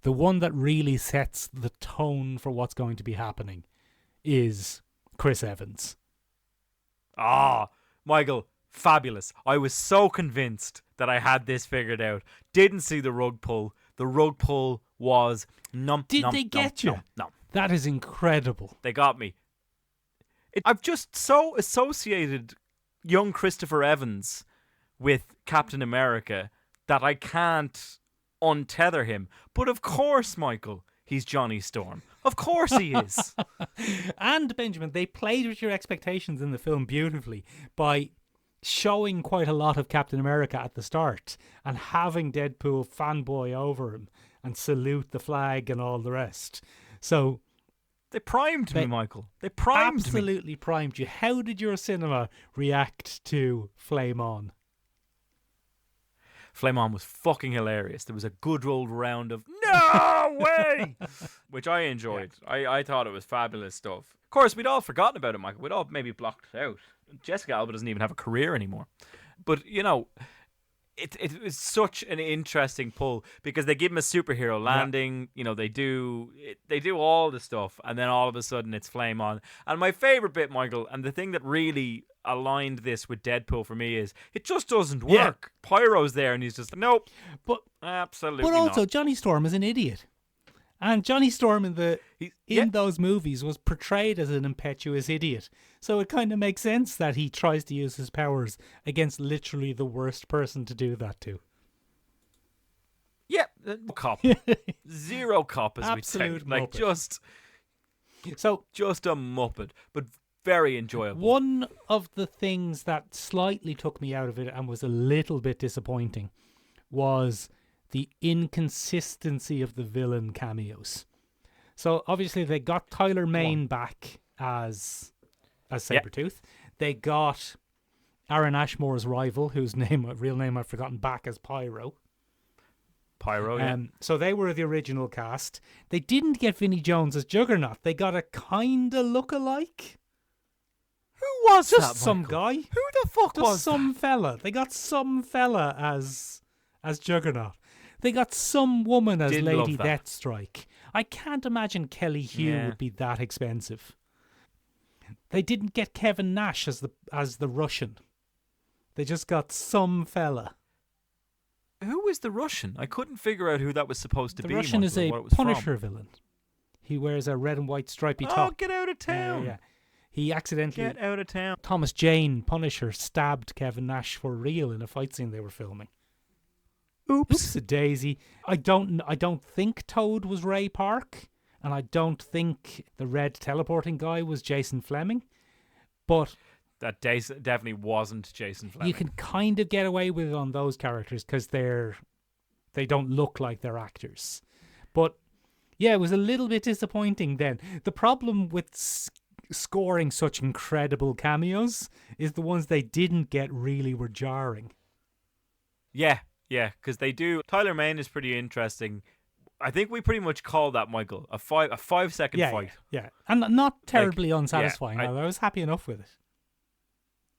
one that really sets the tone for what's going to be happening is Chris Evans. Ah, Michael, fabulous. I was so convinced that I had this figured out. Didn't see the rug pull. The rug pull was num. Did num, they num, get you? num, num. That is incredible. They got me. I've just so associated young Christopher Evans with Captain America that I can't untether him. But of course, Michael, he's Johnny Storm. Of course he is. And Benjamin, they played with your expectations in the film beautifully by showing quite a lot of Captain America at the start and having Deadpool fanboy over him and salute the flag and all the rest. So They primed me, Michael. They primed me. absolutely primed you. How did your cinema react to Flame On? Flame On was fucking hilarious. There was a good old round of no way, which I enjoyed. I thought it was fabulous stuff. Of course, we'd all forgotten about it, Michael. We'd all maybe blocked it out. Jessica Alba doesn't even have a career anymore. But, you know, it was such an interesting pull because they give him a superhero landing. You know, they do all the stuff, and then all of a sudden it's Flame On. And my favorite bit, Michael, and the thing that really aligned this with Deadpool for me is it just doesn't work. Pyro's there, and he's just nope. But Absolutely But also, not. Johnny Storm is an idiot. And Johnny Storm in those movies was portrayed as an impetuous idiot. So it kind of makes sense that he tries to use his powers against literally the worst person to do that to. Yeah, cop. Zero cop, as we say. Absolute Like, muppet. just So a muppet. But very enjoyable. One of the things that slightly took me out of it and was a little bit disappointing was the inconsistency of the villain cameos. So obviously they got Tyler Mane back as Sabretooth. They got Aaron Ashmore's rival, whose real name I've forgotten, back as Pyro. So they were the original cast. They didn't get Vinnie Jones as Juggernaut. They got a kind of look-alike. Who was Just that, some Michael? guy. Who the fuck Just was some fella. They got some fella as Juggernaut. They got some woman as Didn't Lady love that. Deathstrike. I can't imagine Kelly Hugh Yeah. would be that expensive. They didn't get Kevin Nash as the Russian. They just got some fella. Who was the Russian? I couldn't figure out who that was supposed to The be. Russian is Michael, or a what it was Punisher villain. He wears a red and white stripy From. Oh, top. get out of town! Yeah. He accidentally... Get out of town! Thomas Jane, Punisher, stabbed Kevin Nash for real in a fight scene they were filming. Oops a daisy. I don't think Toad was Ray Park, and I don't think the red teleporting guy was Jason Fleming. But That definitely wasn't Jason Fleming. you can kind of get away with it on those characters because they don't look like they're actors. But yeah, it was a little bit disappointing then. The problem with scoring such incredible cameos is the ones they didn't get really were jarring. Yeah, because they do. Tyler Mane is pretty interesting. I think we pretty much called that, Michael, a 5 second fight. Yeah, and not terribly unsatisfying. I- I was happy enough with it.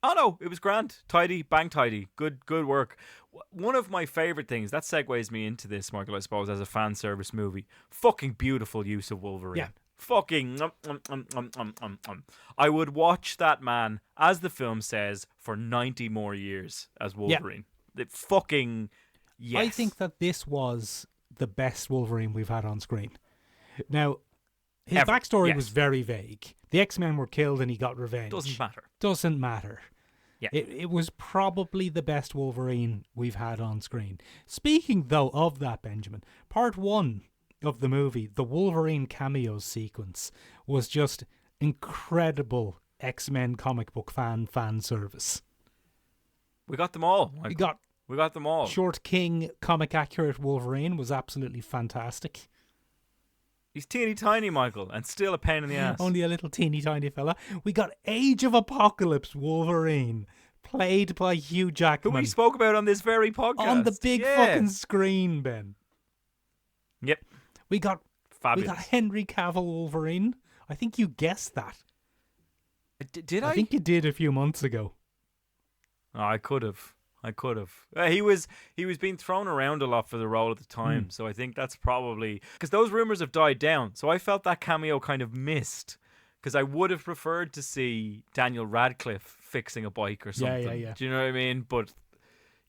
Oh no, it was grand, tidy, bang tidy, good work. One of my favorite things that segues me into this, Michael, I suppose, as a fan service movie. Fucking beautiful use of Wolverine. Yeah. Fucking. I would watch that man, as the film says, for 90 more years as Wolverine. It fucking. Yes. I think that this was the best Wolverine we've had on screen. Now, his Ever, backstory yes. was very vague. The X-Men were killed and he got revenge. Doesn't matter. Yeah. It was probably the best Wolverine we've had on screen. Speaking, though, of that, Benjamin, part 1 of the movie, the Wolverine cameos sequence, was just incredible X-Men comic book fan service. We got them all. We got them all. Short King comic accurate Wolverine was absolutely fantastic. He's teeny tiny, Michael, and still a pain in the ass. Only a little teeny tiny fella. We got Age of Apocalypse Wolverine, played by Hugh Who Jackman. we spoke about on this very podcast. On the big fucking screen, Ben. Yep. We got Fabulous. Henry Cavill Wolverine. I think you guessed that. Did I? I think you did a few months ago. Oh, I could have. He was being thrown around a lot for the role at the time, so I think that's probably because those rumors have died down. So I felt that cameo kind of missed because I would have preferred to see Daniel Radcliffe fixing a bike or something. Yeah. Do you know what I mean? But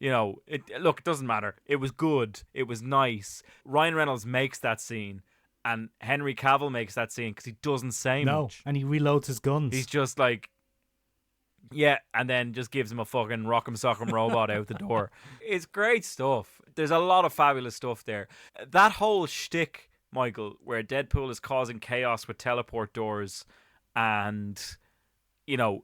it doesn't matter. It was good. It was nice. Ryan Reynolds makes that scene, and Henry Cavill makes that scene because he doesn't say much. And he reloads his guns. He's just like. Yeah, and then just gives him a fucking rock'em sock'em robot out the door. It's great stuff. There's a lot of fabulous stuff there. That whole shtick, Michael, where Deadpool is causing chaos with teleport doors and,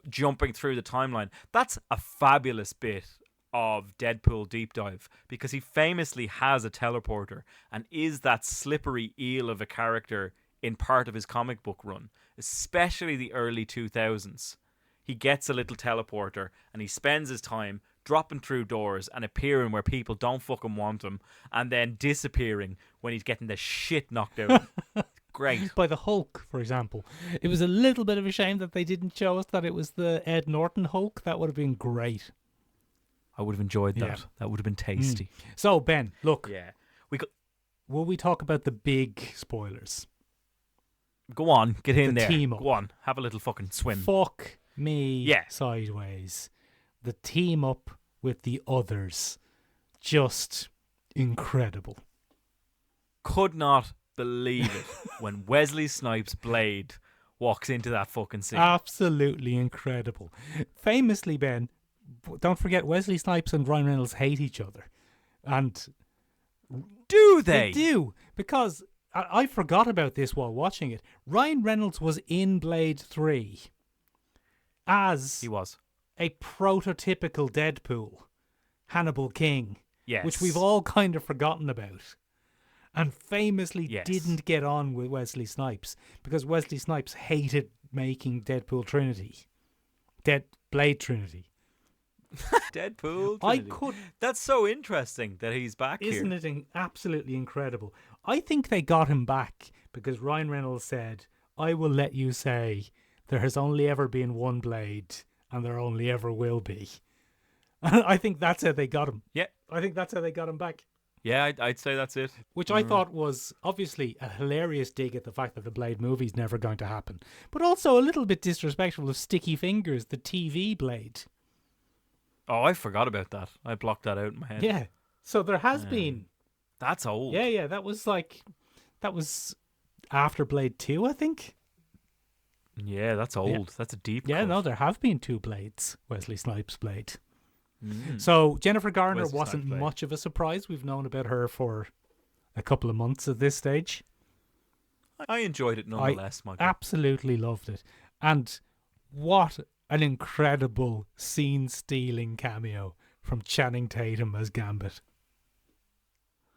jumping through the timeline, that's a fabulous bit of Deadpool deep dive because he famously has a teleporter and is that slippery eel of a character in part of his comic book run, especially the early 2000s. He gets a little teleporter and he spends his time dropping through doors and appearing where people don't fucking want him and then disappearing when he's getting the shit knocked out of him. Great. By the Hulk, for example. It was a little bit of a shame that they didn't show us that it was the Ed Norton Hulk. That would have been great. I would have enjoyed that. Yeah. That would have been tasty. So, Ben, look. Yeah. Will we talk about the big spoilers? Go on. Get in The there. team up. Go on. Have a little fucking swim. Fuck me Yeah. sideways. The team up with the others. Just incredible. Could not believe it when Wesley Snipes' Blade walks into that fucking scene. Absolutely incredible. Famously, Ben, don't forget Wesley Snipes and Ryan Reynolds hate each other. And Do they? they do. Because I forgot about this while watching it. Ryan Reynolds was in Blade 3. as He was. a prototypical Deadpool, Hannibal King, Yes. which we've all kind of forgotten about, and famously Yes. didn't get on with Wesley Snipes because Wesley Snipes hated making Deadpool Trinity, Blade Trinity. Deadpool. I Trinity. could. That's so interesting that he's back Isn't here. it absolutely incredible? I think they got him back because Ryan Reynolds said, "I will let you say there has only ever been one Blade, and there only ever will be." I think that's how they got him. Yeah. I think that's how they got him back. Yeah, I'd say that's it. Which I thought was obviously a hilarious dig at the fact that the Blade movie's never going to happen. But also a little bit disrespectful of Sticky Fingers, the TV Blade. Oh, I forgot about that. I blocked that out in my head. Yeah. So there has been. That's old. Yeah, that was after Blade 2, I think. Yeah, that's old. Yeah. That's a deep Yeah, cut. no, there have been 2 Blades. Wesley Snipes' Blade. So Jennifer Garner Wesley wasn't Snipes' Blade. much of a surprise. We've known about her for a couple of months at this stage. I enjoyed it nonetheless, Michael. Absolutely loved it. And what an incredible scene-stealing cameo from Channing Tatum as Gambit.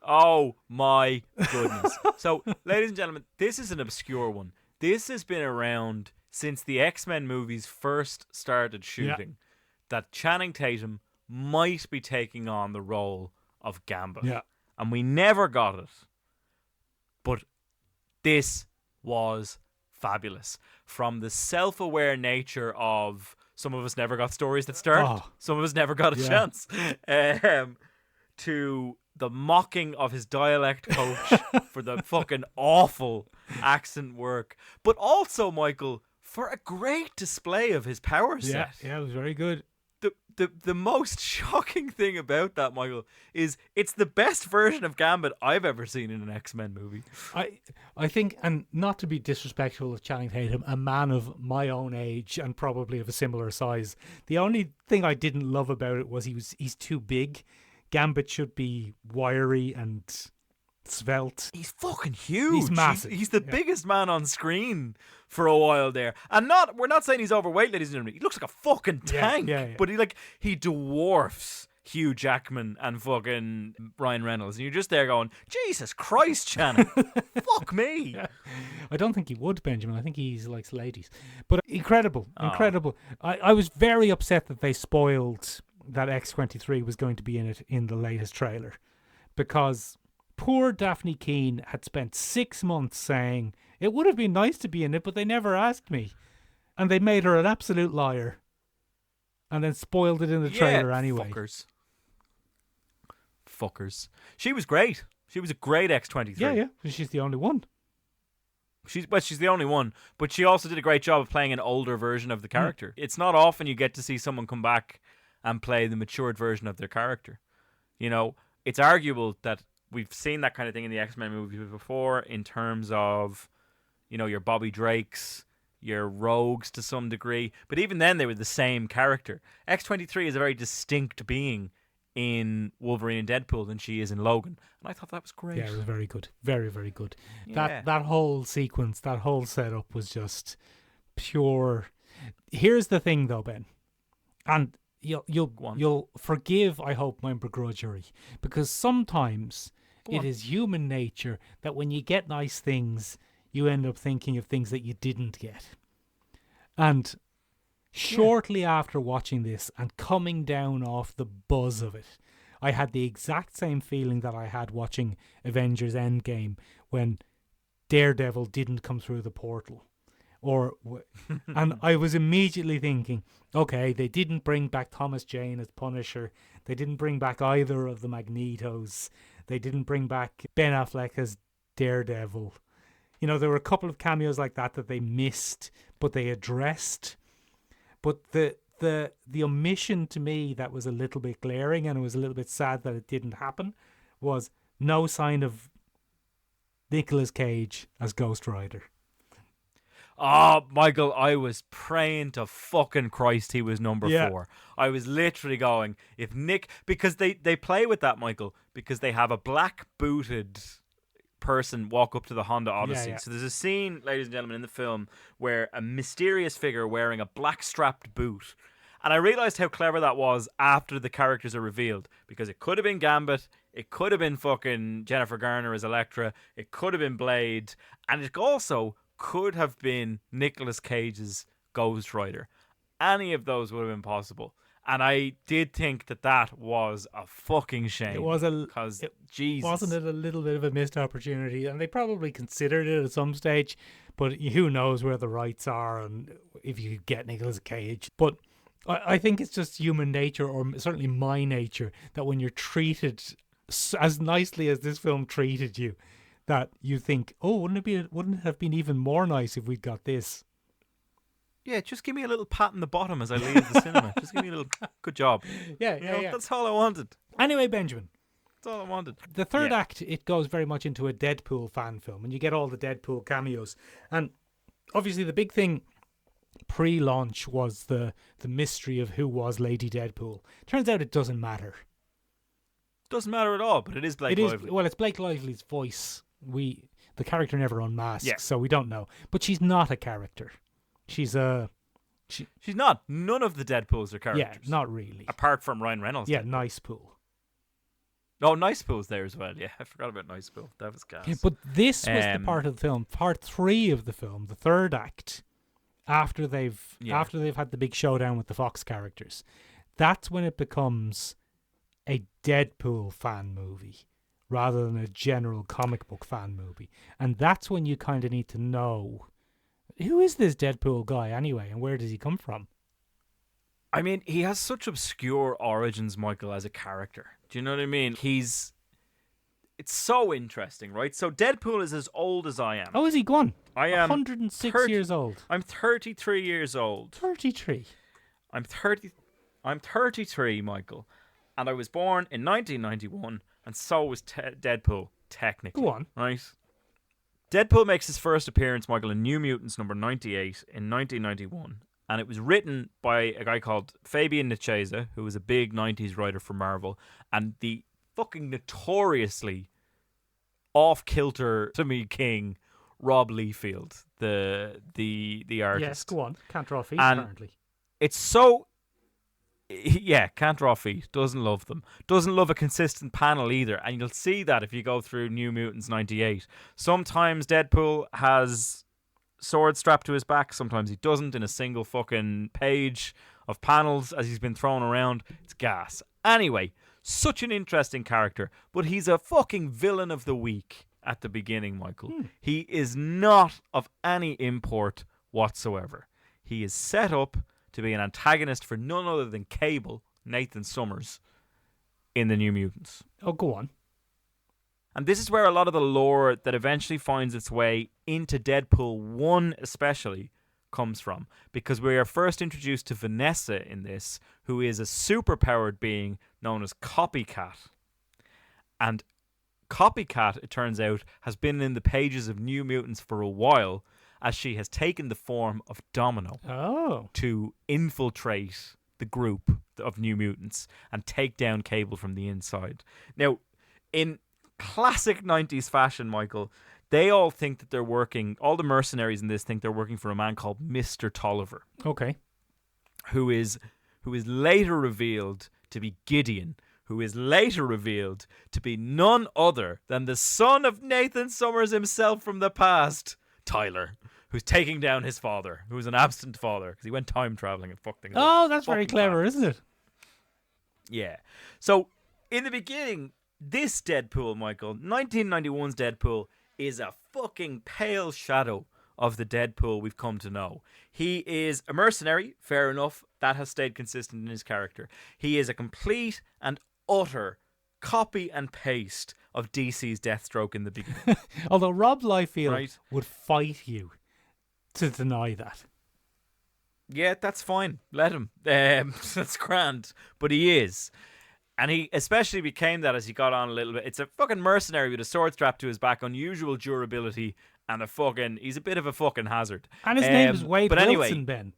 Oh my goodness. So, ladies and gentlemen, this is an obscure one. This has been around since the X-Men movies first started shooting. That Channing Tatum might be taking on the role of Gambit. Yeah. And we never got it. But this was fabulous. From the self-aware nature of some of us never got stories that start, some of us never got a chance, to the mocking of his dialect coach for the fucking awful accent work. But also, Michael, for a great display of his power set. Yeah, it was very good. The most shocking thing about that, Michael, is it's the best version of Gambit I've ever seen in an X-Men movie. I think, and not to be disrespectful of Channing Tatum, a man of my own age and probably of a similar size, the only thing I didn't love about it was he's too big. Gambit should be wiry and svelte. He's fucking huge. He's massive. He's the biggest man on screen for a while there. And we're not saying he's overweight, ladies and gentlemen. He looks like a fucking tank. Yeah. But he dwarfs Hugh Jackman and fucking Ryan Reynolds. And you're just there going, Jesus Christ, Channing. Fuck me. Yeah. I don't think he would, Benjamin. I think he likes ladies. But incredible. I was very upset that they spoiled that X-23 was going to be in it in the latest trailer. Because poor Daphne Keane had spent 6 months saying, it would have been nice to be in it, but they never asked me. And they made her an absolute liar. And then spoiled it in the trailer anyway. Fuckers. She was great. She was a great X-23. Yeah. She's the only one. She's the only one, but she also did a great job of playing an older version of the character. It's not often you get to see someone come back and play the matured version of their character. You know, it's arguable that we've seen that kind of thing in the X-Men movies before in terms of, you know, your Bobby Drakes, your Rogues to some degree, but even then they were the same character. X-23 is a very distinct being in Wolverine and Deadpool than she is in Logan, and I thought that was great. Yeah, it was very good. Very, very good. Yeah. That whole sequence, that whole setup was just pure. Here's the thing though, Ben, and you'll forgive, I hope, my begrudgery, because sometimes it is human nature that when you get nice things, you end up thinking of things that you didn't get. And shortly after watching this and coming down off the buzz of it, I had the exact same feeling that I had watching Avengers Endgame when Daredevil didn't come through the portal. And I was immediately thinking, okay, they didn't bring back Thomas Jane as Punisher. They didn't bring back either of the Magnetos. They didn't bring back Ben Affleck as Daredevil. You know, there were a couple of cameos like that they missed, but they addressed. But the omission to me that was a little bit glaring, and it was a little bit sad that it didn't happen, was no sign of Nicolas Cage as Ghost Rider. Oh, Michael, I was praying to fucking Christ he was number 4. I was literally going, because they play with that, Michael, because they have a black booted person walk up to the Honda Odyssey. yeah. So there's a scene, ladies and gentlemen, in the film where a mysterious figure wearing a black strapped boot. And I realised how clever that was after the characters are revealed. Because it could have been Gambit, it could have been fucking Jennifer Garner as Elektra, it could have been Blade, and it also could have been Nicolas Cage's Ghost Rider. Any of those would have been possible. And I did think that was a fucking shame. It was Jesus. Wasn't it a little bit of a missed opportunity? And they probably considered it at some stage, but who knows where the rights are and if you could get Nicolas Cage. But I think it's just human nature, or certainly my nature, that when you're treated as nicely as this film treated you, that you think, oh, wouldn't it have been even more nice if we'd got this? Yeah, just give me a little pat on the bottom as I leave the cinema. Just give me a little good job. Yeah, You know, that's all I wanted. Anyway, Benjamin, That's all I wanted. the third act, it goes very much into a Deadpool fan film, and you get all the Deadpool cameos. And obviously the big thing pre-launch was the mystery of who was Lady Deadpool. Turns out it doesn't matter. Doesn't matter at all, but it is Blake Lively. Well, it's Blake Lively's voice. The character never unmasks, Yeah. so we don't know. But she's not a character. She's She's not. None of the Deadpools are characters. yeah, not really. Apart from Ryan Reynolds. Yeah, Deadpool. Nice Pool. Oh, Nice Pool's there as well. Yeah, I forgot about Nice Pool. That was gas. But this was the Um, part of the film, part 3 of the film, the third act, after they've had the big showdown with the Fox characters. That's when it becomes a Deadpool fan movie rather than a general comic book fan movie. And that's when you kind of need to know, who is this Deadpool guy anyway, and where does he come from? I mean, he has such obscure origins, Michael, as a character. Do you know what I mean? It's so interesting, right? So Deadpool is as old as I am. Oh, is he gone? I am 106 years old. I'm 33 years old. 33. I'm 33, Michael. And I was born in 1991, and so was Deadpool, technically. Go on. Right? Deadpool makes his first appearance, Michael, in New Mutants number 98 in 1991. And it was written by a guy called Fabian Nicieza, who was a big 90s writer for Marvel, and the fucking notoriously off-kilter to me king, Rob Liefeld, the artist. Yes, go on. Can't draw feet, And apparently. It's so... Yeah, can't draw feet. Doesn't love them. Doesn't love a consistent panel either. And you'll see that if you go through New Mutants 98. Sometimes Deadpool has sword strapped to his back. Sometimes he doesn't, in a single fucking page of panels as he's been thrown around. It's gas. Anyway, such an interesting character. But he's a fucking villain of the week at the beginning, Michael. He is not of any import whatsoever. He is set up to be an antagonist for none other than Cable, Nathan Summers, in the New Mutants. Oh, go on. And this is where a lot of the lore that eventually finds its way into Deadpool 1 especially comes from. Because we are first introduced to Vanessa in this, who is a superpowered being known as Copycat. And Copycat, it turns out, has been in the pages of New Mutants for a while, as she has taken the form of Domino to infiltrate the group of New Mutants and take down Cable from the inside. Now, in classic 90s fashion, Michael, they all think that they're working, all the mercenaries in this think they're working for a man called Mr. Tolliver. Okay. Who is later revealed to be Gideon, who is later revealed to be none other than the son of Nathan Summers himself from the past, Tyler, who's taking down his father, who's an absent father, because he went time traveling and fucked things up. Oh, that's very Fucking clever, bad. isn't it? Yeah. So, in the beginning, this Deadpool, Michael, 1991's Deadpool, is a fucking pale shadow of the Deadpool we've come to know. He is a mercenary, fair enough. That has stayed consistent in his character. He is a complete and utter copy and paste of DC's Deathstroke in the beginning. Although Rob Liefeld Right. would fight you to deny that. Yeah, that's fine. Let him. That's grand. But he is. And he especially became that as he got on a little bit. It's a fucking mercenary with a sword strapped to his back, unusual durability, and he's a bit of a fucking hazard. And his name is Wade Wilson, anyway, Ben.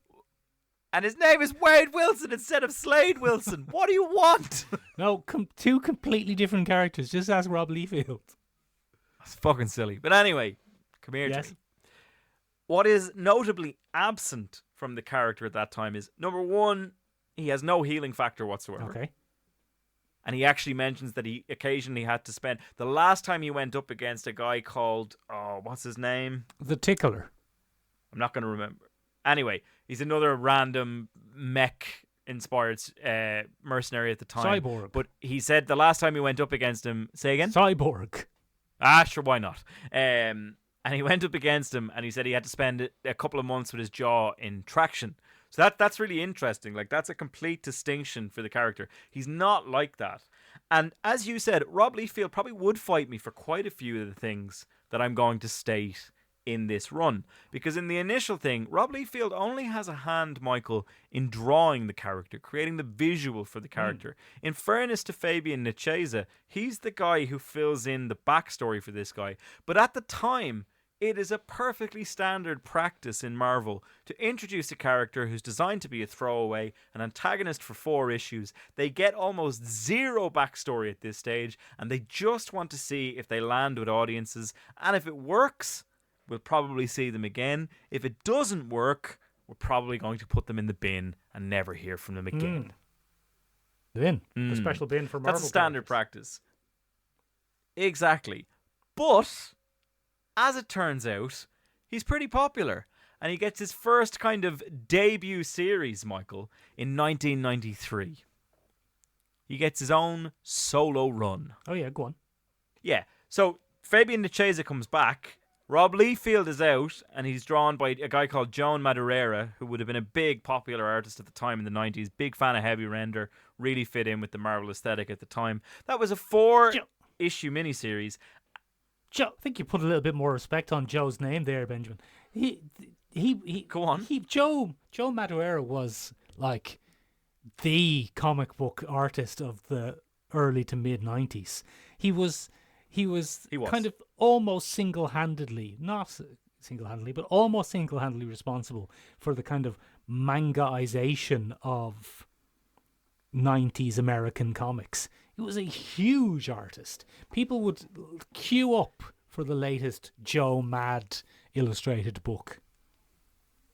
And his name is Wade Wilson instead of Slade Wilson. What do you want? No, two completely different characters. Just ask Rob Liefeld. It's fucking silly. But anyway, come here to Yes. me. What is notably absent from the character at that time is, number one, he has no healing factor whatsoever. Okay. And he actually mentions that he occasionally had to spend... The last time he went up against a guy called... Oh, what's his name? The Tickler. I'm not going to remember. Anyway, he's another random mech-inspired mercenary at the time. Cyborg. But he said the last time he went up against him... Say again? Cyborg. Sure, why not? And he went up against him, and he said he had to spend a couple of months with his jaw in traction. So that's really interesting. Like, that's a complete distinction for the character. He's not like that. And as you said, Rob Liefeld probably would fight me for quite a few of the things that I'm going to state in this run. Because in the initial thing, Rob Liefeld only has a hand, Michael, in drawing the character, creating the visual for the character. In fairness to Fabian Nicieza, he's the guy who fills in the backstory for this guy. But at the time, it is a perfectly standard practice in Marvel to introduce a character who's designed to be a throwaway, an antagonist for 4 issues. They get almost zero backstory at this stage, and they just want to see if they land with audiences. And if it works, we'll probably see them again. If it doesn't work, we're probably going to put them in the bin and never hear from them again. The bin. The special bin for Marvel. That's a standard characters. practice. Exactly. But... as it turns out, he's pretty popular. And he gets his first kind of debut series, Michael, in 1993. He gets his own solo run. Oh, yeah, go on. Yeah, so Fabian Nicieza comes back. Rob Liefeld is out, and he's drawn by a guy called Joan Madureira, who would have been a big popular artist at the time in the 90s. Big fan of heavy render. Really fit in with the Marvel aesthetic at the time. That was a 4-issue miniseries. Joe, I think you put a little bit more respect on Joe's name there, Benjamin. He Go on. Joe Madureira was like the comic book artist of the early to mid 90s. He was kind of almost single-handedly, not single-handedly, but almost single-handedly responsible for the kind of mangaization of 90s American comics. He was a huge artist. People would queue up for the latest Joe Mad illustrated book.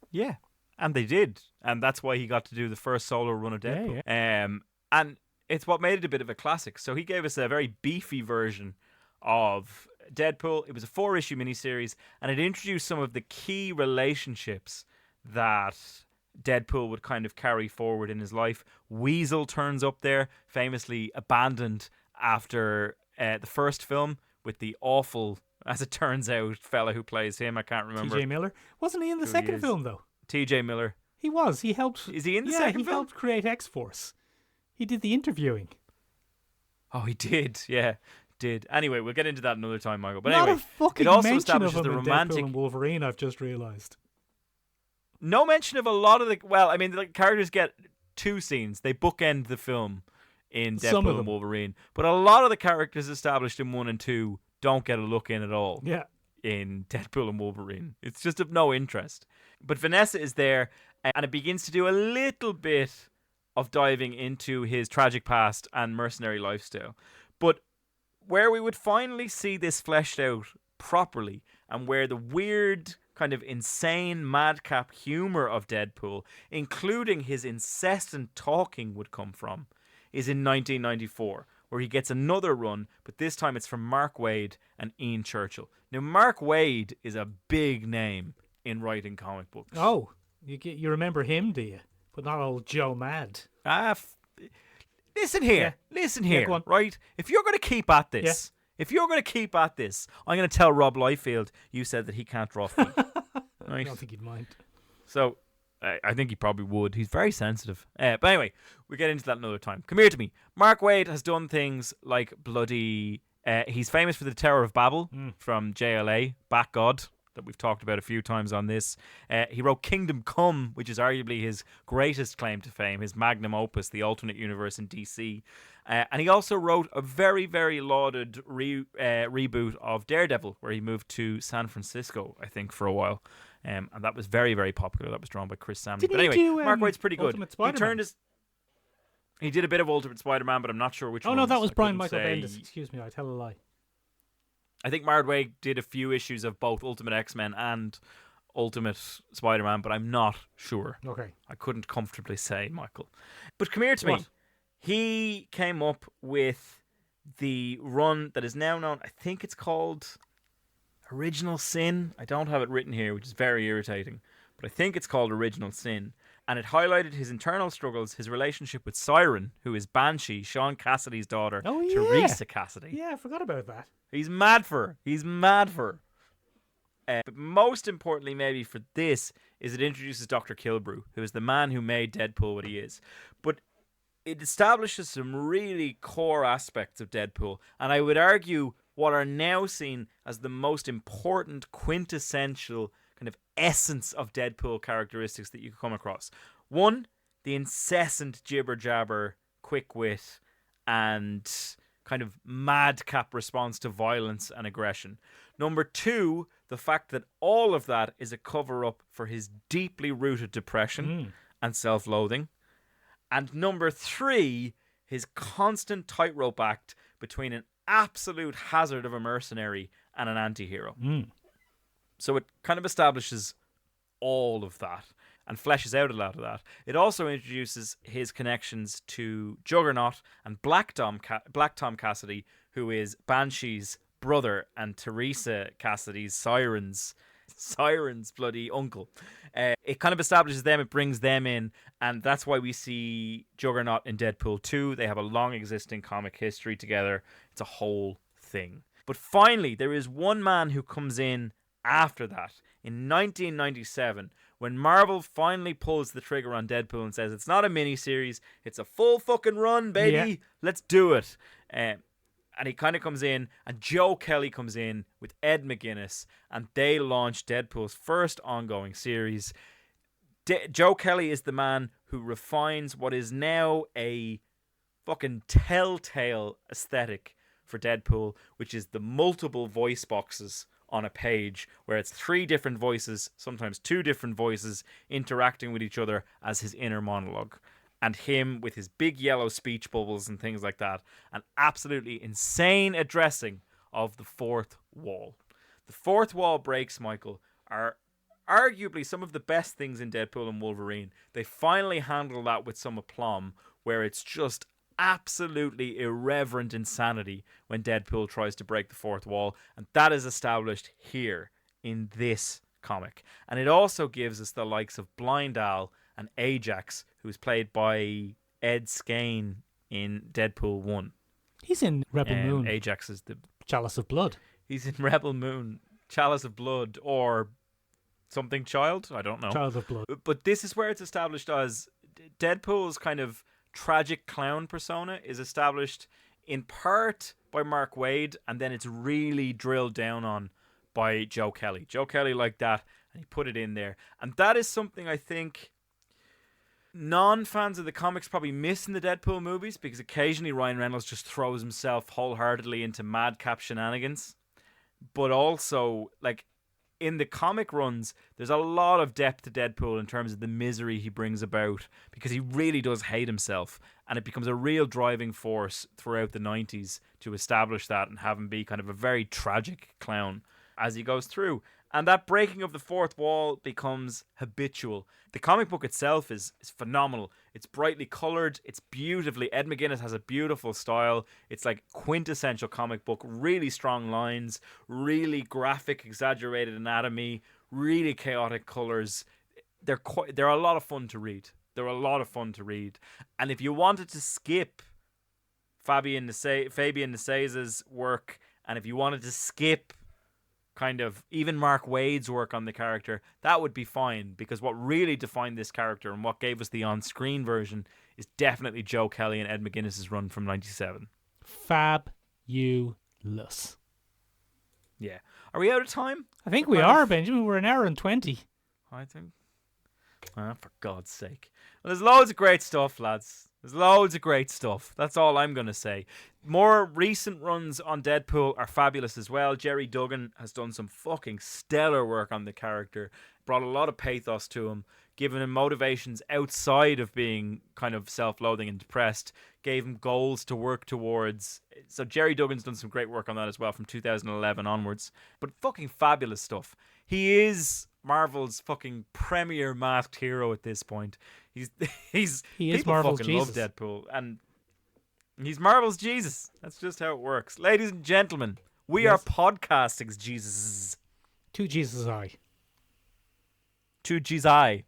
Yeah, and they did. And that's why he got to do the first solo run of Deadpool. And it's what made it a bit of a classic. So he gave us a very beefy version of Deadpool. It was a 4-issue miniseries, and it introduced some of the key relationships that Deadpool would kind of carry forward in his life. Weasel turns up there, famously abandoned after the first film with the awful, as it turns out, fella who plays him. I can't remember. TJ Miller. Wasn't he in the second film, though? TJ Miller. He was. He helped. Is he in the second film? Yeah, he helped create X-Force. He did the interviewing. Oh, he did. Yeah, did. Anyway, we'll get into that another time, Michael. But Not anyway, a fucking it also mention establishes of him the in romantic... Deadpool and Wolverine, I've just realised. No mention of a lot of the... Well, I mean, the characters get 2 scenes. They bookend the film in Deadpool and Wolverine. But a lot of the characters established in 1 and 2 don't get a look in at all. Yeah. In Deadpool and Wolverine. It's just of no interest. But Vanessa is there, and it begins to do a little bit of diving into his tragic past and mercenary lifestyle. But where we would finally see this fleshed out properly, and where the weird, kind of insane, madcap humour of Deadpool, including his incessant talking, would come from, is in 1994, where he gets another run, but this time it's from Mark Waid and Ian Churchill. Now, Mark Waid is a big name in writing comic books. Oh, you remember him, do you? But not old Joe Mad. Listen here, go on. right? If you're going to keep at this, I'm going to tell Rob Liefeld you said that he can't draw feet. Right? I don't think he'd mind. So, I think he probably would. He's very sensitive. But anyway, we'll get into that another time. Come here to me. Mark Waid has done things like bloody... he's famous for the Tower of Babel from JLA, Bat God, that we've talked about a few times on this. He wrote Kingdom Come, which is arguably his greatest claim to fame, his magnum opus, the alternate universe in DC. And he also wrote a very, very lauded reboot of Daredevil, where he moved to San Francisco, I think, for a while. And that was very, very popular. That was drawn by Chris Samney. But anyway, Mark Waid's pretty good. Ultimate Spider-Man? He did a bit of Ultimate Spider-Man, but I'm not sure which one. Oh, no, that was Brian Michael Bendis. Excuse me, I tell a lie. I think Mark Waid did a few issues of both Ultimate X-Men and Ultimate Spider-Man, but I'm not sure. Okay. I couldn't comfortably say, Michael. But come here to me. What? He came up with the run that is now known, I think it's called Original Sin. I don't have it written here, which is very irritating. But I think it's called Original Sin. And it highlighted his internal struggles, his relationship with Siren, who is Banshee, Sean Cassidy's daughter, Oh, yeah. Teresa Cassidy. Yeah, I forgot about that. He's mad for her. He's mad for her. But most importantly, maybe for this, is it introduces Dr. Kilbrew, who is the man who made Deadpool what he is. But it establishes some really core aspects of Deadpool, and I would argue what are now seen as the most important quintessential kind of essence of Deadpool characteristics that you could come across. One, the incessant jibber-jabber, quick wit, and kind of madcap response to violence and aggression. Number two, the fact that all of that is a cover-up for his deeply rooted depression and self-loathing. And number three, his constant tightrope act between an absolute hazard of a mercenary and an anti-hero. So it kind of establishes all of that and fleshes out a lot of that. It also introduces his connections to Juggernaut and Black Tom Cassidy, who is Banshee's brother and Teresa Cassidy's Siren's bloody uncle. It kind of establishes them, it brings them in, and that's why we see Juggernaut in Deadpool 2. They have a long existing comic history together. It's a whole thing. But finally, there is one man who comes in after that, in 1997, when Marvel finally pulls the trigger on Deadpool and says, it's not a mini-series, it's a full fucking run, baby. Yeah. Let's do it. And he kind of comes in, and Joe Kelly comes in with Ed McGuinness, and they launch Deadpool's first ongoing series. Joe Kelly is the man who refines what is now a fucking telltale aesthetic for Deadpool, which is the multiple voice boxes on a page, where it's 3 different voices, sometimes 2 different voices, interacting with each other as his inner monologue. And him with his big yellow speech bubbles and things like that. An absolutely insane addressing of the fourth wall. The fourth wall breaks, Michael, are arguably some of the best things in Deadpool and Wolverine. They finally handle that with some aplomb, where it's just absolutely irreverent insanity when Deadpool tries to break the fourth wall. And that is established here in this comic. And it also gives us the likes of Blind Al and Ajax, who's played by Ed Skane in Deadpool 1. He's in Rebel Moon. Ajax is the... Chalice of Blood. He's in Rebel Moon, Chalice of Blood, or something Child? I don't know. Child of Blood. But this is where it's established as Deadpool's kind of tragic clown persona is established in part by Mark Waid, and then it's really drilled down on by Joe Kelly. Joe Kelly liked that, and he put it in there. And that is something I think non-fans of the comics probably miss in the Deadpool movies, because occasionally Ryan Reynolds just throws himself wholeheartedly into madcap shenanigans. But also, like, in the comic runs, there's a lot of depth to Deadpool in terms of the misery he brings about, because he really does hate himself, and it becomes a real driving force throughout the 90s to establish that and have him be kind of a very tragic clown as he goes through. And that breaking of the fourth wall becomes habitual. The comic book itself is phenomenal. It's brightly coloured. It's beautifully... Ed McGuinness has a beautiful style. It's like quintessential comic book. Really strong lines. Really graphic, exaggerated anatomy. Really chaotic colours. They're a lot of fun to read. And if you wanted to skip Fabian Niciez's work, and if you wanted to skip kind of even Mark Waid's work on the character, that would be fine, because what really defined this character and what gave us the on-screen version is definitely Joe Kelly and Ed McGuinness's run from 97. Fabulous. Yeah. Are we out of time? I think we are, Benjamin. We're an hour and 20. I think. For God's sake. Well, there's loads of great stuff, lads. There's loads of great stuff. That's all I'm going to say. More recent runs on Deadpool are fabulous as well. Jerry Duggan has done some fucking stellar work on the character. Brought a lot of pathos to him. given him motivations outside of being kind of self-loathing and depressed, gave him goals to work towards. So Jerry Duggan's done some great work on that as well from 2011 onwards. But fucking fabulous stuff. He is Marvel's fucking premier masked hero at this point. He is people Marvel's fucking Jesus. love Deadpool, and he's Marvel's Jesus. That's just how it works. Ladies and gentlemen, we are podcasting's Jesus. To Jesus I. To Jesus.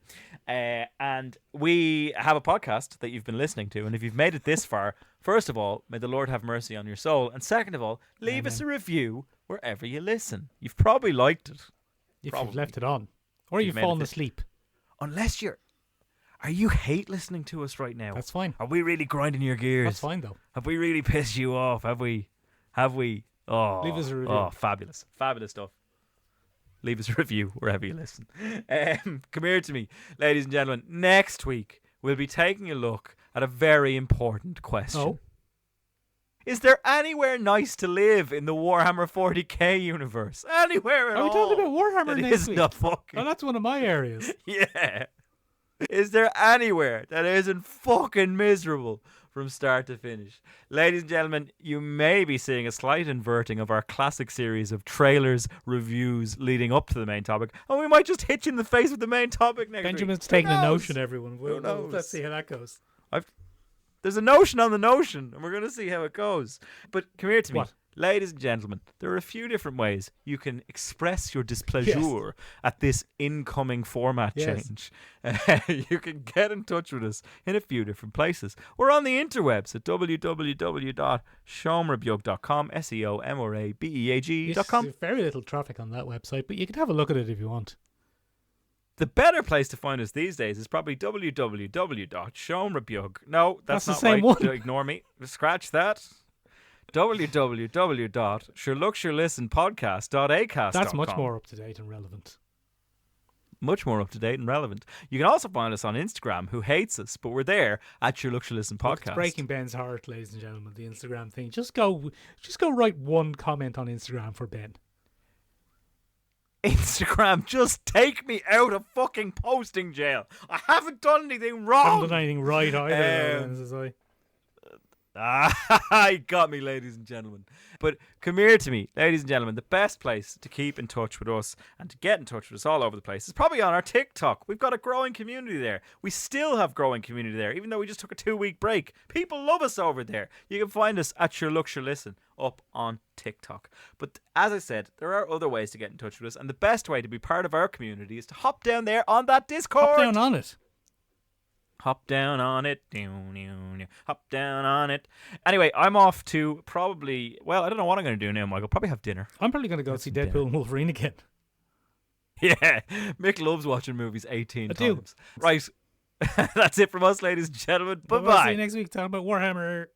And we have a podcast that you've been listening to, and if you've made it this far, first of all, may the Lord have mercy on your soul, and second of all, leave us a review wherever you listen. You've probably liked it. If you've left it on. Or you've made it fallen this- asleep. Unless are you hate listening to us right now? That's fine. Are we really grinding your gears? That's fine, though. Have we really pissed you off? Have we? Oh, Leave us a review. Oh, fabulous. Fabulous stuff. Leave us a review wherever you listen. Come here to me, ladies and gentlemen. Next week, we'll be taking a look at a very important question. Oh. Is there anywhere nice to live in the Warhammer 40k universe? Anywhere at all? Are we talking about Warhammer that next isn't week? a fucking... Oh, that's one of my areas. Yeah. Is there anywhere that isn't fucking miserable from start to finish? Ladies and gentlemen, you may be seeing a slight inverting of our classic series of trailers, reviews leading up to the main topic, and we might just hit you in the face with the main topic next Benjamin's week. taking Who a knows? notion, everyone. Who knows? Let's see how that goes. There's a notion on the notion, and we're going to see how it goes. But come here to me. What? Ladies and gentlemen, there are a few different ways you can express your displeasure at this incoming format Yes. change. You can get in touch with us in a few different places. We're on the interwebs at www.seomrabeag.com, seomorabeag.com. There's very little traffic on that website, but you can have a look at it if you want. The better place to find us these days is probably www.seomrabeag. No, that's the not same right. one. Ignore me. Scratch that. www.sherlookshirelistenpodcast.acast.com. That's much more up to date and relevant. Much more up to date and relevant. You can also find us on Instagram, who hates us, but we're there at Sure Look Sure Listen Look, Podcast. it's breaking Ben's heart, ladies and gentlemen. The Instagram thing. Just go write one comment on Instagram for Ben. Instagram, just take me out of fucking posting jail. I haven't done anything I wrong. haven't done anything right either. As I. You got me, ladies and gentlemen. But come here to me, ladies and gentlemen. The best place to keep in touch with us and to get in touch with us all over the place is probably on our TikTok. We've got a growing community there. We still have growing community there, even though we just took a 2-week break. People love us over there. You can find us at Sure Look Sure Listen up on TikTok. But as I said, there are other ways to get in touch with us, and the best way to be part of our community is to hop down there on that Discord. Hop down on it. Hop down on it. Hop down on it. Anyway, I'm off to probably... Well, I don't know what I'm going to do now, Michael. Probably have dinner. I'm probably going to go see Deadpool and Wolverine again. Yeah. Mick loves watching movies 18 I do. times. Right. That's it from us, ladies and gentlemen. We'll see Bye-bye. you next week talking about Warhammer.